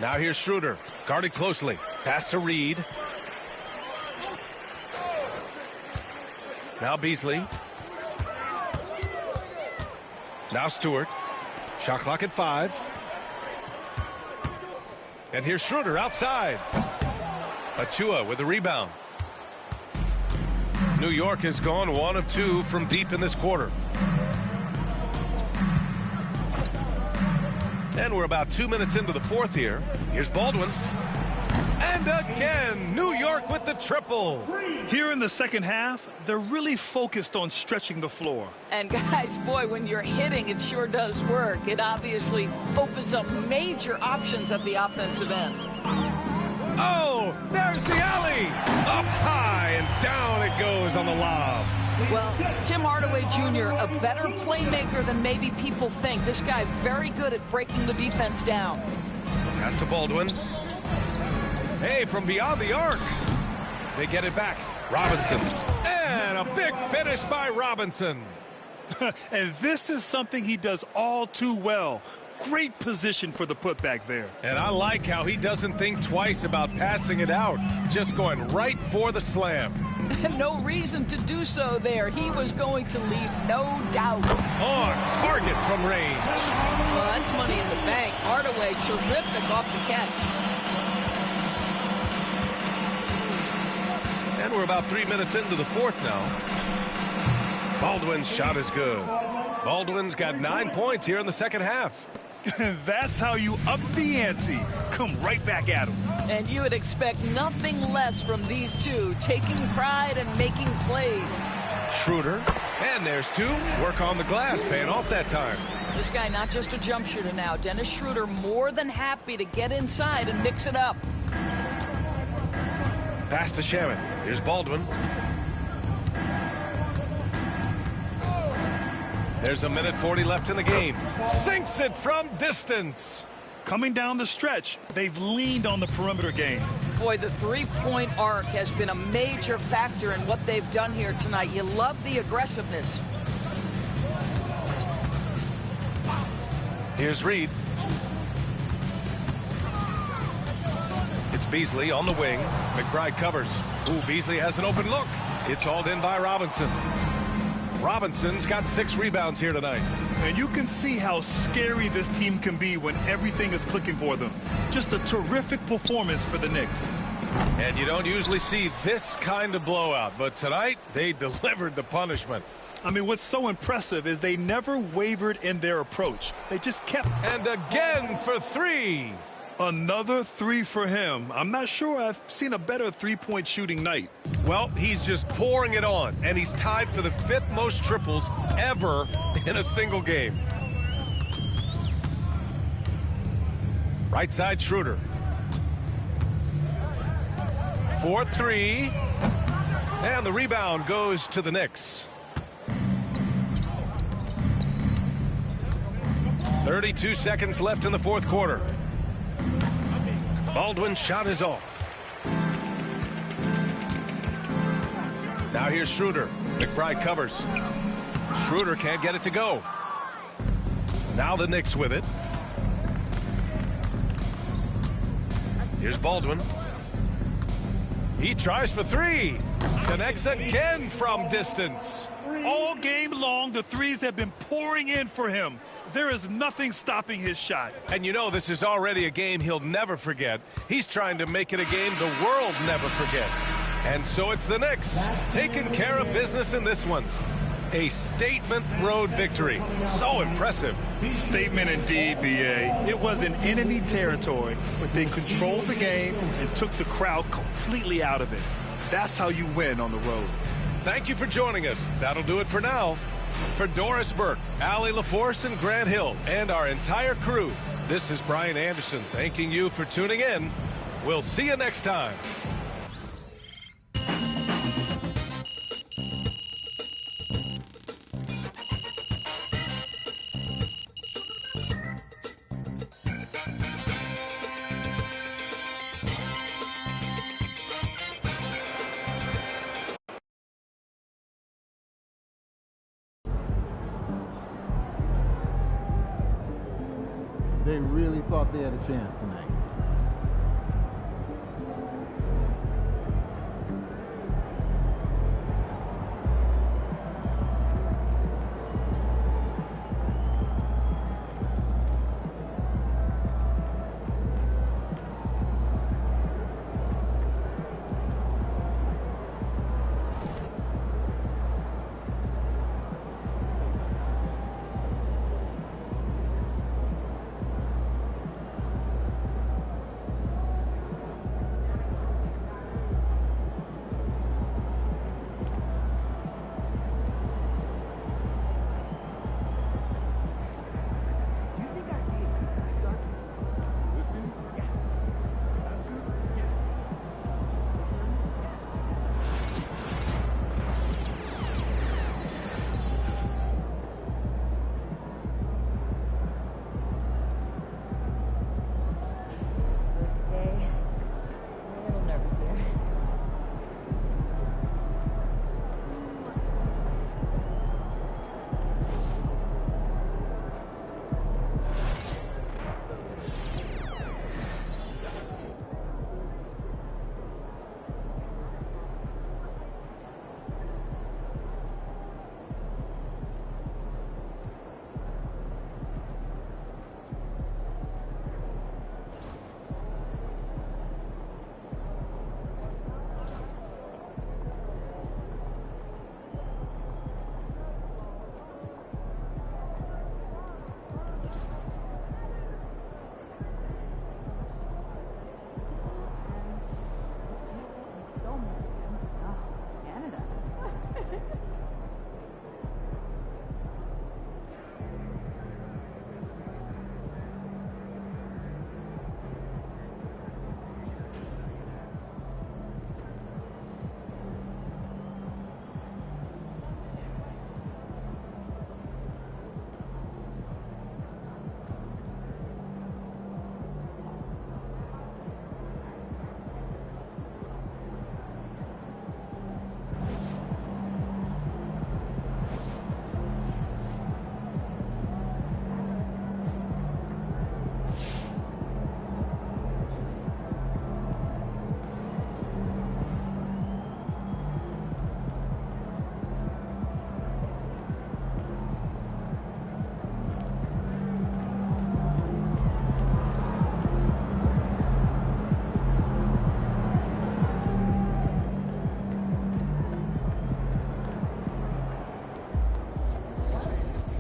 O: Now here's Schroeder, guarded closely. Pass to Reed. Now Beasley. Now Stewart. Shot clock at 5. And here's Schroeder outside. Achua with the rebound. New York has gone 1 of 2 from deep in this quarter. And we're about 2 minutes into the fourth here. Here's Baldwin. And again, New York with the triple.
P: Here in the second half, they're really focused on stretching the floor.
R: And guys, boy, when you're hitting, it sure does work. It obviously opens up major options at the offensive end.
O: Oh, there's the alley. Up high and down it goes on the lob.
R: Well, Tim Hardaway Jr., a better playmaker than maybe people think. This guy very good at breaking the defense down.
O: Pass to Baldwin. Hey, from beyond the arc. They get it back. Robinson. And a big finish by Robinson.
P: And this is something he does all too well. Great position for the putback there.
O: And I like how he doesn't think twice about passing it out. Just going right for the slam.
R: No reason to do so there. He was going to leave no doubt.
O: On target from range.
R: Well, that's money in the bank. Hardaway, terrific off the catch.
O: And we're about 3 minutes into the fourth now. Baldwin's shot is good. Baldwin's got 9 points here in the second half.
P: That's how you up the ante. Come right back at him.
R: And you would expect nothing less from these two, taking pride and making plays.
O: Schroeder. And there's two. Work on the glass, paying off that time.
R: This guy not just a jump shooter now. Dennis Schroeder more than happy to get inside and mix it up.
O: Pass to Shaman. Here's Baldwin. There's a minute 40 left in the game. Sinks it from distance.
P: Coming down the stretch, they've leaned on the perimeter game.
R: Boy, the three-point arc has been a major factor in what they've done here tonight. You love the aggressiveness.
O: Here's Reed. It's Beasley on the wing. McBride covers. Ooh, Beasley has an open look. It's hauled in by Robinson. Robinson's got 6 rebounds here tonight.
P: And you can see how scary this team can be when everything is clicking for them. Just a terrific performance for the Knicks.
O: And you don't usually see this kind of blowout, but tonight they delivered the punishment.
P: I mean, what's so impressive is they never wavered in their approach. They just kept...
O: And again for 3.
P: Another 3 for him. I'm not sure I've seen a better three-point shooting night.
O: Well, he's just pouring it on, and he's tied for the 5th most triples ever in a single game. Right side, Schroeder. 4-3. And the rebound goes to the Knicks. 32 seconds left in the fourth quarter. Baldwin's shot is off. Now here's Schroeder. McBride covers. Schroeder can't get it to go. Now the Knicks with it. Here's Baldwin. He tries for 3. Connects again from distance.
P: All game long, the threes have been pouring in for him. There is nothing stopping his shot.
O: And you know this is already a game he'll never forget. He's trying to make it a game the world never forgets. And so it's the Knicks taking care of business in this one. A statement road victory. So impressive.
P: Statement indeed, B.A. It was in enemy territory, but they controlled the game and took the crowd completely out of it. That's how you win on the road.
O: Thank you for joining us. That'll do it for now. For Doris Burke, Allie LaForce, and Grant Hill, and our entire crew, this is Brian Anderson thanking you for tuning in. We'll see you next time.
B: They really thought they had a chance tonight.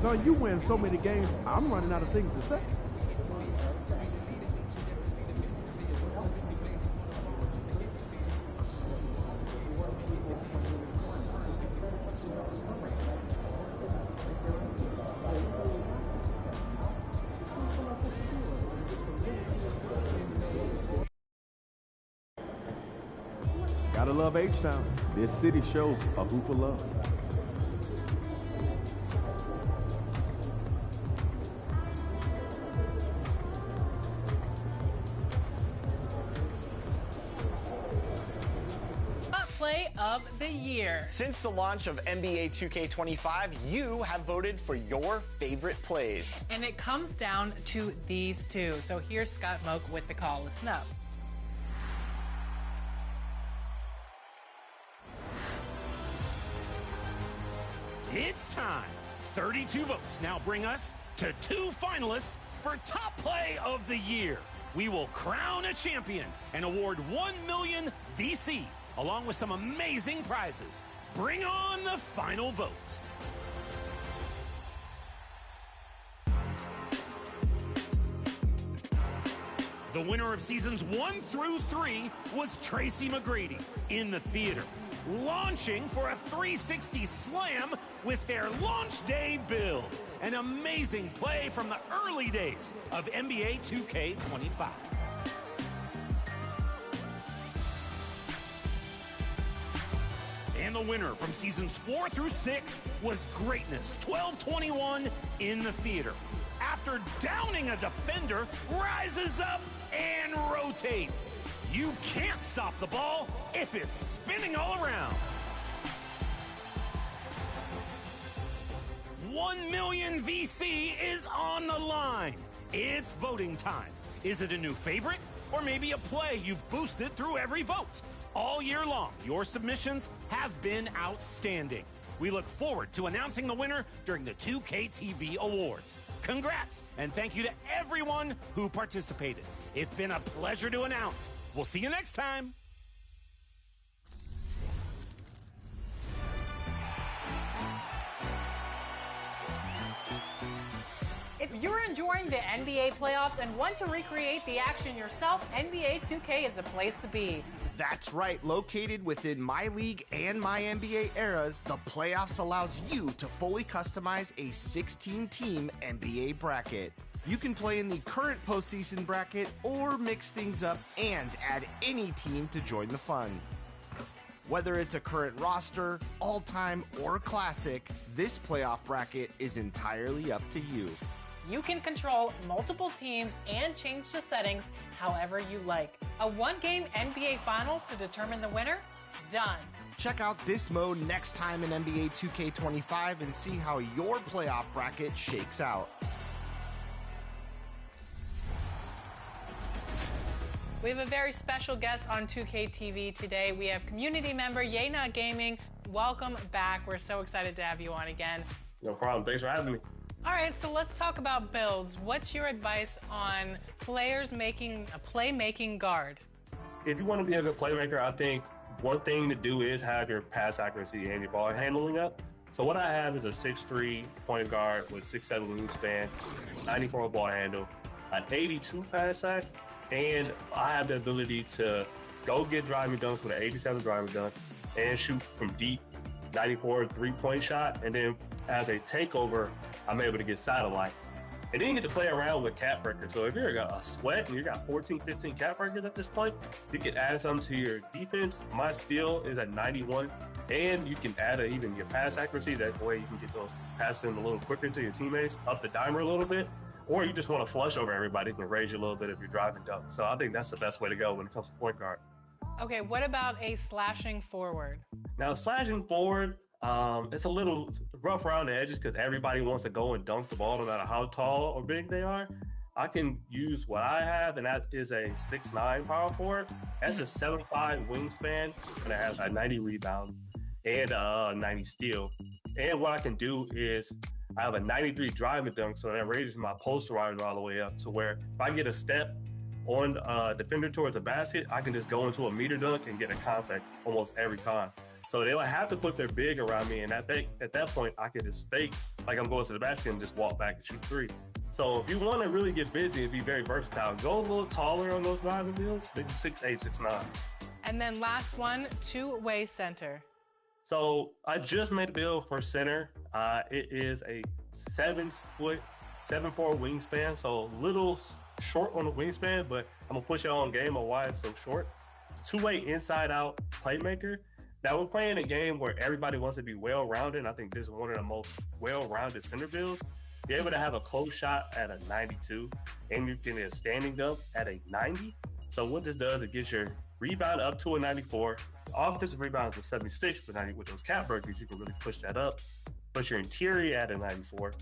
A: Son, you win so many games, I'm running out of things to say. Gotta love H-Town. This city shows a hoop of love.
S: Play of the year.
T: Since the launch of NBA 2K25, you have voted for your favorite plays.
S: And it comes down to these two. So here's Scott Moak with the call. Listen up.
U: It's time. 32 votes now bring us to 2 finalists for Top Play of the Year. We will crown a champion and award 1 million VC, along with some amazing prizes. Bring on the final vote. The winner of seasons 1 through 3 was Tracy McGrady in the theater, launching for a 360 slam with their launch day build. An amazing play from the early days of NBA 2K25. And the winner from seasons 4 through 6 was Greatness 1221 in the theater. After downing a defender, rises up and rotates. You can't stop the ball if it's spinning all around. 1 million VC is on the line. It's voting time. Is it a new favorite or maybe a play you've boosted through every vote? All year long, your submissions have been outstanding. We look forward to announcing the winner during the 2K TV Awards. Congrats, and thank you to everyone who participated. It's been a pleasure to announce. We'll see you next time.
S: If you're enjoying the NBA playoffs and want to recreate the action yourself, NBA 2K is a place to be.
V: That's right. Located within My League and My NBA eras, the playoffs allows you to fully customize a 16-team NBA bracket. You can play in the current postseason bracket or mix things up and add any team to join the fun. Whether it's a current roster, all-time, or classic, this playoff bracket is entirely up to you.
S: You can control multiple teams and change the settings however you like. A one-game NBA Finals to determine the winner? Done.
V: Check out this mode next time in NBA 2K25 and see how your playoff bracket shakes out.
S: We have a very special guest on 2K TV today. We have community member Yena Gaming. Welcome back. We're so excited to have you on again.
W: No problem. Thanks for having me.
S: All right, so let's talk about builds. What's your advice on players making a playmaking guard?
W: If you want to be a good playmaker, I think one thing to do is have your pass accuracy and your ball handling up. So what I have is a 6'3" point guard with 6'7" wingspan, 94 ball handle, an 82 pass act, and I have the ability to go get driving dunks with an 87 driving dunk and shoot from deep, 94 3-point shot, and then as a takeover, I'm able to get satellite. And then you get to play around with cap breakers. So if you're a sweat and you got 14, 15 cap breakers at this point, you can add something to your defense. My steal is at 91, and you can add even your pass accuracy. That way you can get those passes in a little quicker to your teammates, up the dimer a little bit. Or you just want to flush over everybody, you can raise you a little bit if you're driving dunk. So I think that's the best way to go when it comes to point guard.
S: Okay, what about a slashing forward?
W: Now, slashing forward, it's a little rough around the edges because everybody wants to go and dunk the ball no matter how tall or big they are. I can use what I have, and that is a 6'9" power forward. That's a 7'5" wingspan, and it has a 90 rebound and a 90 steal. And what I can do is I have a 93 driving dunk, so that raises my posterizer all the way up to where if I get a step on a defender towards a basket, I can just go into a meter dunk and get a contact almost every time. So they would have to put their big around me, and at that point, I could just fake like I'm going to the basket and just walk back and shoot three. So if you want to really get busy and be very versatile, go a little taller on those driving builds, maybe 6'8", 6'9".
S: And then last one, two-way center.
W: So I just made a build for center. It is a 7'4" wingspan, so a little short on the wingspan, but I'm gonna push it on game on why it's so short. Two-way inside-out playmaker. Now we're playing a game where everybody wants to be well-rounded. I think this is one of the most well-rounded center builds. You're able to have a close shot at a 92, and you can get a standing dunk at a 90. So what this does, it gets your rebound up to a 94. Offensive rebounds to 76, but now with those cap breakers, you can really push that up. Put your interior at a 94.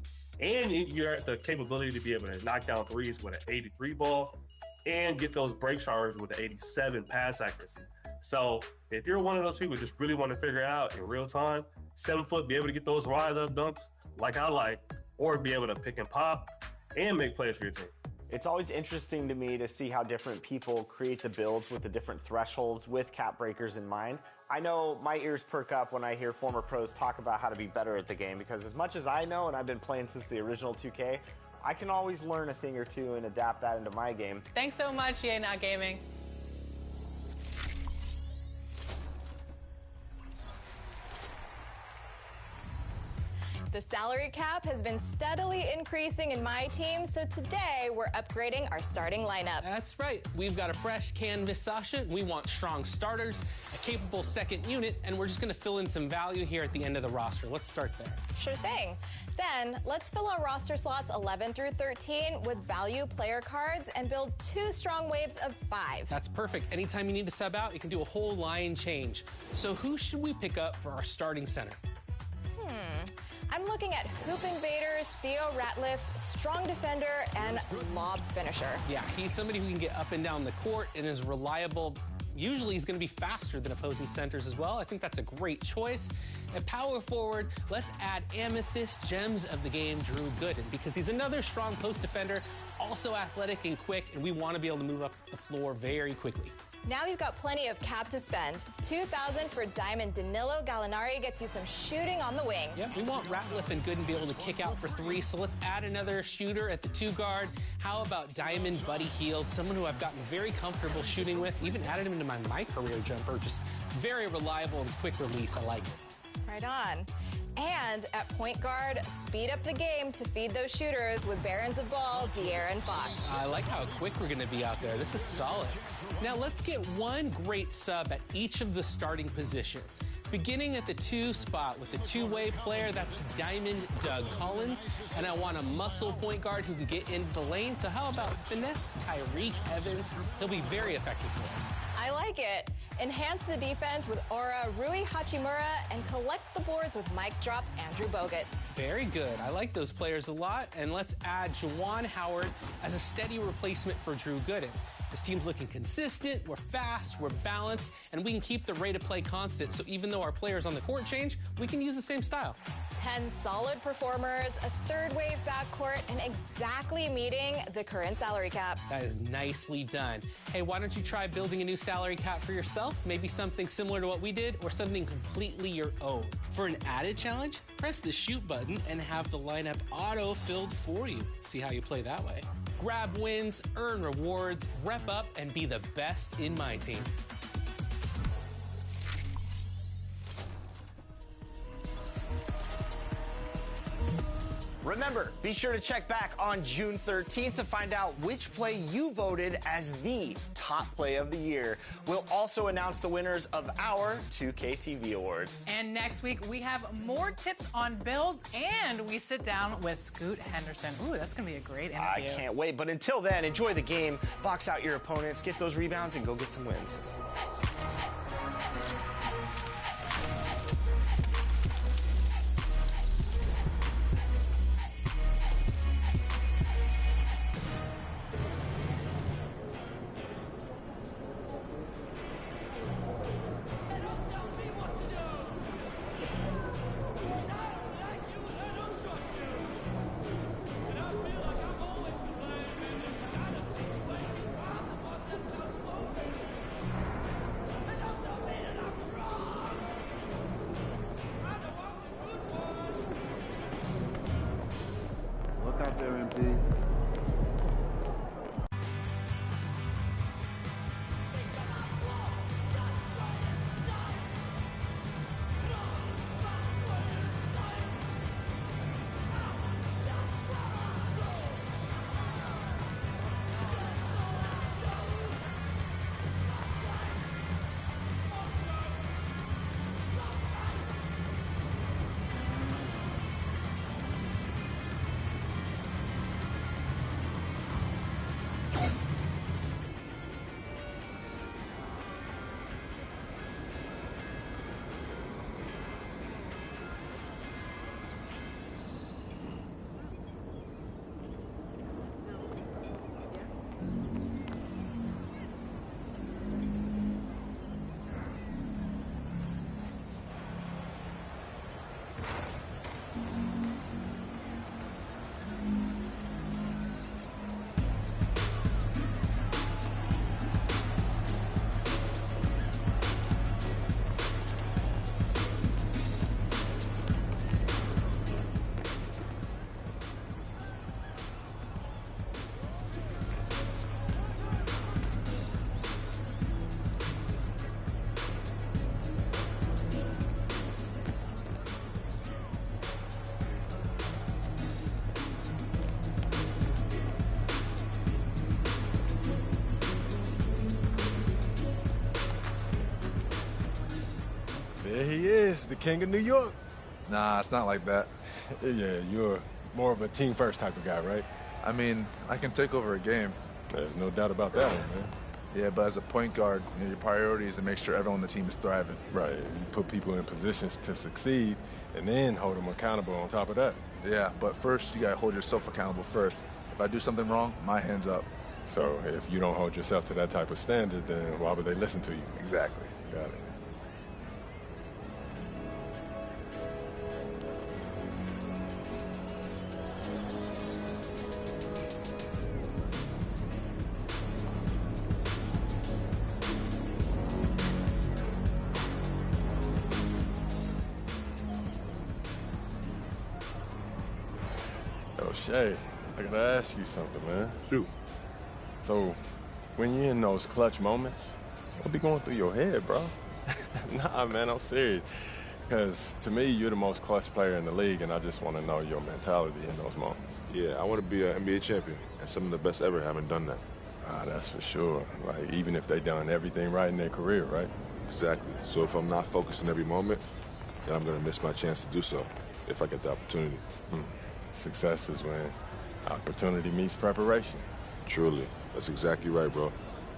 W: And you're at the capability to be able to knock down threes with an 83 ball and get those break showers with an 87 pass accuracy. So if you're one of those people who just really want to figure it out in real time, 7 foot, be able to get those rise up dunks like I like, or be able to pick and pop and make plays for your team.
T: It's always interesting to me to see how different people create the builds with the different thresholds with cap breakers in mind. I know my ears perk up when I hear former pros talk about how to be better at the game, because as much as I know, and I've been playing since the original 2K, I can always learn a thing or two and adapt that into my game.
S: Thanks so much, EA Not Gaming.
E: The salary cap has been steadily increasing in my team, so today we're upgrading our starting lineup.
F: That's right. We've got a fresh canvas, Sasha. We want strong starters, a capable second unit, and we're just going to fill in some value here at the end of the roster. Let's start there.
E: Sure thing. Then let's fill our roster slots 11 through 13 with value player cards and build 2 strong waves of 5.
F: That's perfect. Anytime you need to sub out, you can do a whole line change. So who should we pick up for our starting center?
E: I'm looking at Hoop Invaders, Theo Ratliff, strong defender, and lob finisher.
F: Yeah, he's somebody who can get up and down the court and is reliable. Usually he's going to be faster than opposing centers as well. I think that's a great choice. At power forward, let's add Amethyst Gems of the game, Drew Gooden, because he's another strong post defender, also athletic and quick, and we want to be able to move up the floor very quickly.
E: Now you've got plenty of cap to spend. $2,000 for Diamond Danilo Gallinari gets you some shooting on the wing.
F: Yeah, we want Ratliff and Gooden to be able to kick out for 3, so let's add another shooter at the 2 guard. How about Diamond Buddy Hield, someone who I've gotten very comfortable shooting with, even added him into my career jumper, just very reliable and quick release. I like it.
E: Right on. And at point guard, speed up the game to feed those shooters with Barons of Ball, De'Aaron Fox.
F: I like how quick we're going to be out there. This is solid. Now let's get one great sub at each of the starting positions. Beginning at the 2 spot with the two-way player, that's Diamond Doug Collins. And I want a muscle point guard who can get into the lane. So how about finesse Tyreek Evans? He'll be very effective for us.
E: I like it. Enhance the defense with Aura Rui Hachimura and collect the boards with Mic Drop Andrew Bogut.
F: Very good. I like those players a lot. And let's add Juwan Howard as a steady replacement for Drew Gooden. This team's looking consistent, we're fast, we're balanced, and we can keep the rate of play constant. So even though our players on the court change, we can use the same style.
E: 10 solid performers, a 3rd wave backcourt, and exactly meeting the current salary cap.
F: That is nicely done. Hey, why don't you try building a new salary cap for yourself? Maybe something similar to what we did, or something completely your own. For an added challenge, press the shoot button and have the lineup auto-filled for you. See how you play that way. Grab wins, earn rewards, rep up, and be the best in my team.
T: Remember, be sure to check back on June 13th to find out which play you voted as the top play of the year. We'll also announce the winners of our 2K TV Awards.
S: And next week, we have more tips on builds, and we sit down with Scoot Henderson. Ooh, that's going to be a great interview.
T: I can't wait. But until then, enjoy the game, box out your opponents, get those rebounds, and go get some wins.
C: There he is, the king of New York.
G: Nah, it's not like that.
C: Yeah, you're more of a team-first type of guy, right?
G: I mean, I can take over a game.
C: There's no doubt about that one, man.
G: Yeah, but as a point guard, your priority is to make sure everyone on the team is thriving.
C: Right. You put people in positions to succeed and then hold them accountable on top of that.
G: Yeah, but first you got to hold yourself accountable first. If I do something wrong, my hand's up.
C: So if you don't hold yourself to that type of standard, then why would they listen to you?
G: Exactly.
C: Got it. Yo, Shay, I gotta ask you something, man.
G: Shoot.
C: So, when you're in those clutch moments, what be going through your head, bro? Nah, man, I'm serious. Because to me, you're the most clutch player in the league, and I just want to know your mentality in those moments.
L: Yeah, I want to be an NBA champion, and some of the best ever haven't done that.
C: Ah, that's for sure. Like, even if they done everything right in their career, right?
L: Exactly. So if I'm not focused in every moment, then I'm going to miss my chance to do so if I get the opportunity.
C: Success is when opportunity meets preparation.
L: Truly. That's exactly right, bro.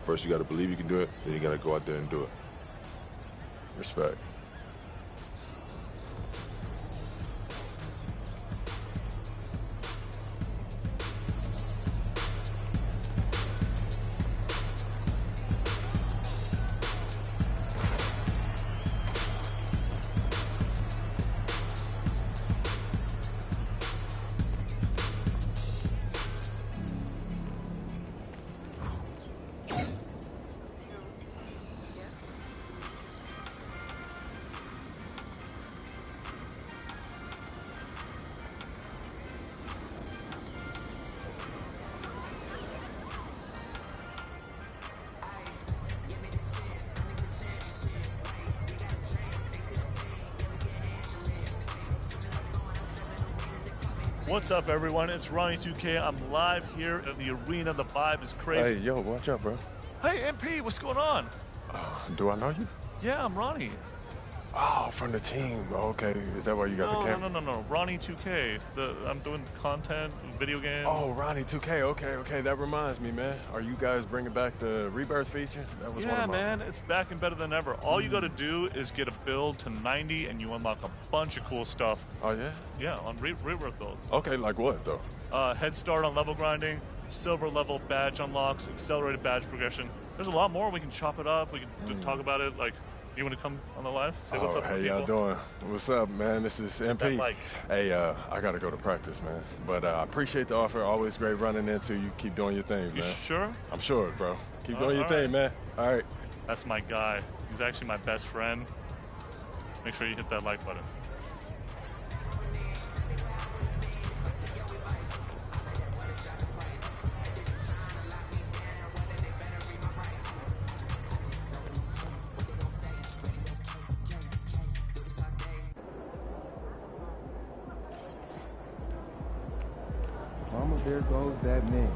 L: First, you got to believe you can do it, then you got to go out there and do it.
C: Respect.
X: What's up, everyone? It's Ronnie 2K. I'm live here at the arena. The vibe is crazy.
C: Hey, yo, watch out, bro.
X: Hey, MP, what's going on?
C: Do I know you?
X: Yeah, I'm Ronnie.
C: Oh, from the team. Okay, is that why you got the camera?
X: No. Ronnie 2K. I'm doing content, video games.
C: Oh, Ronnie 2K. Okay. That reminds me, man. Are you guys bringing back the Rebirth feature? That was one
X: Yeah,
C: of
X: man. It's back and better than ever. All you got to do is get a build to 90, and you unlock a bunch of cool stuff.
C: Oh, yeah?
X: Yeah, on Rebirth builds.
C: Okay, like what, though?
X: Head start on level grinding, silver level badge unlocks, accelerated badge progression. There's a lot more. We can chop it up. We can talk about it. Like, you want to come on the live? Say what's up to
C: hey,
X: people?
C: y'all doing? What's up, man? This is MP.
X: Mike.
C: Hey, I got to go to practice, man. But I appreciate the offer. Always great running into you. Keep doing your thing,
X: You
C: man.
X: sure?
C: I'm sure, bro. Keep doing your thing, man. All right.
X: That's my guy. He's actually my best friend. Make sure you hit that like button.
Y: Mama, there goes that name.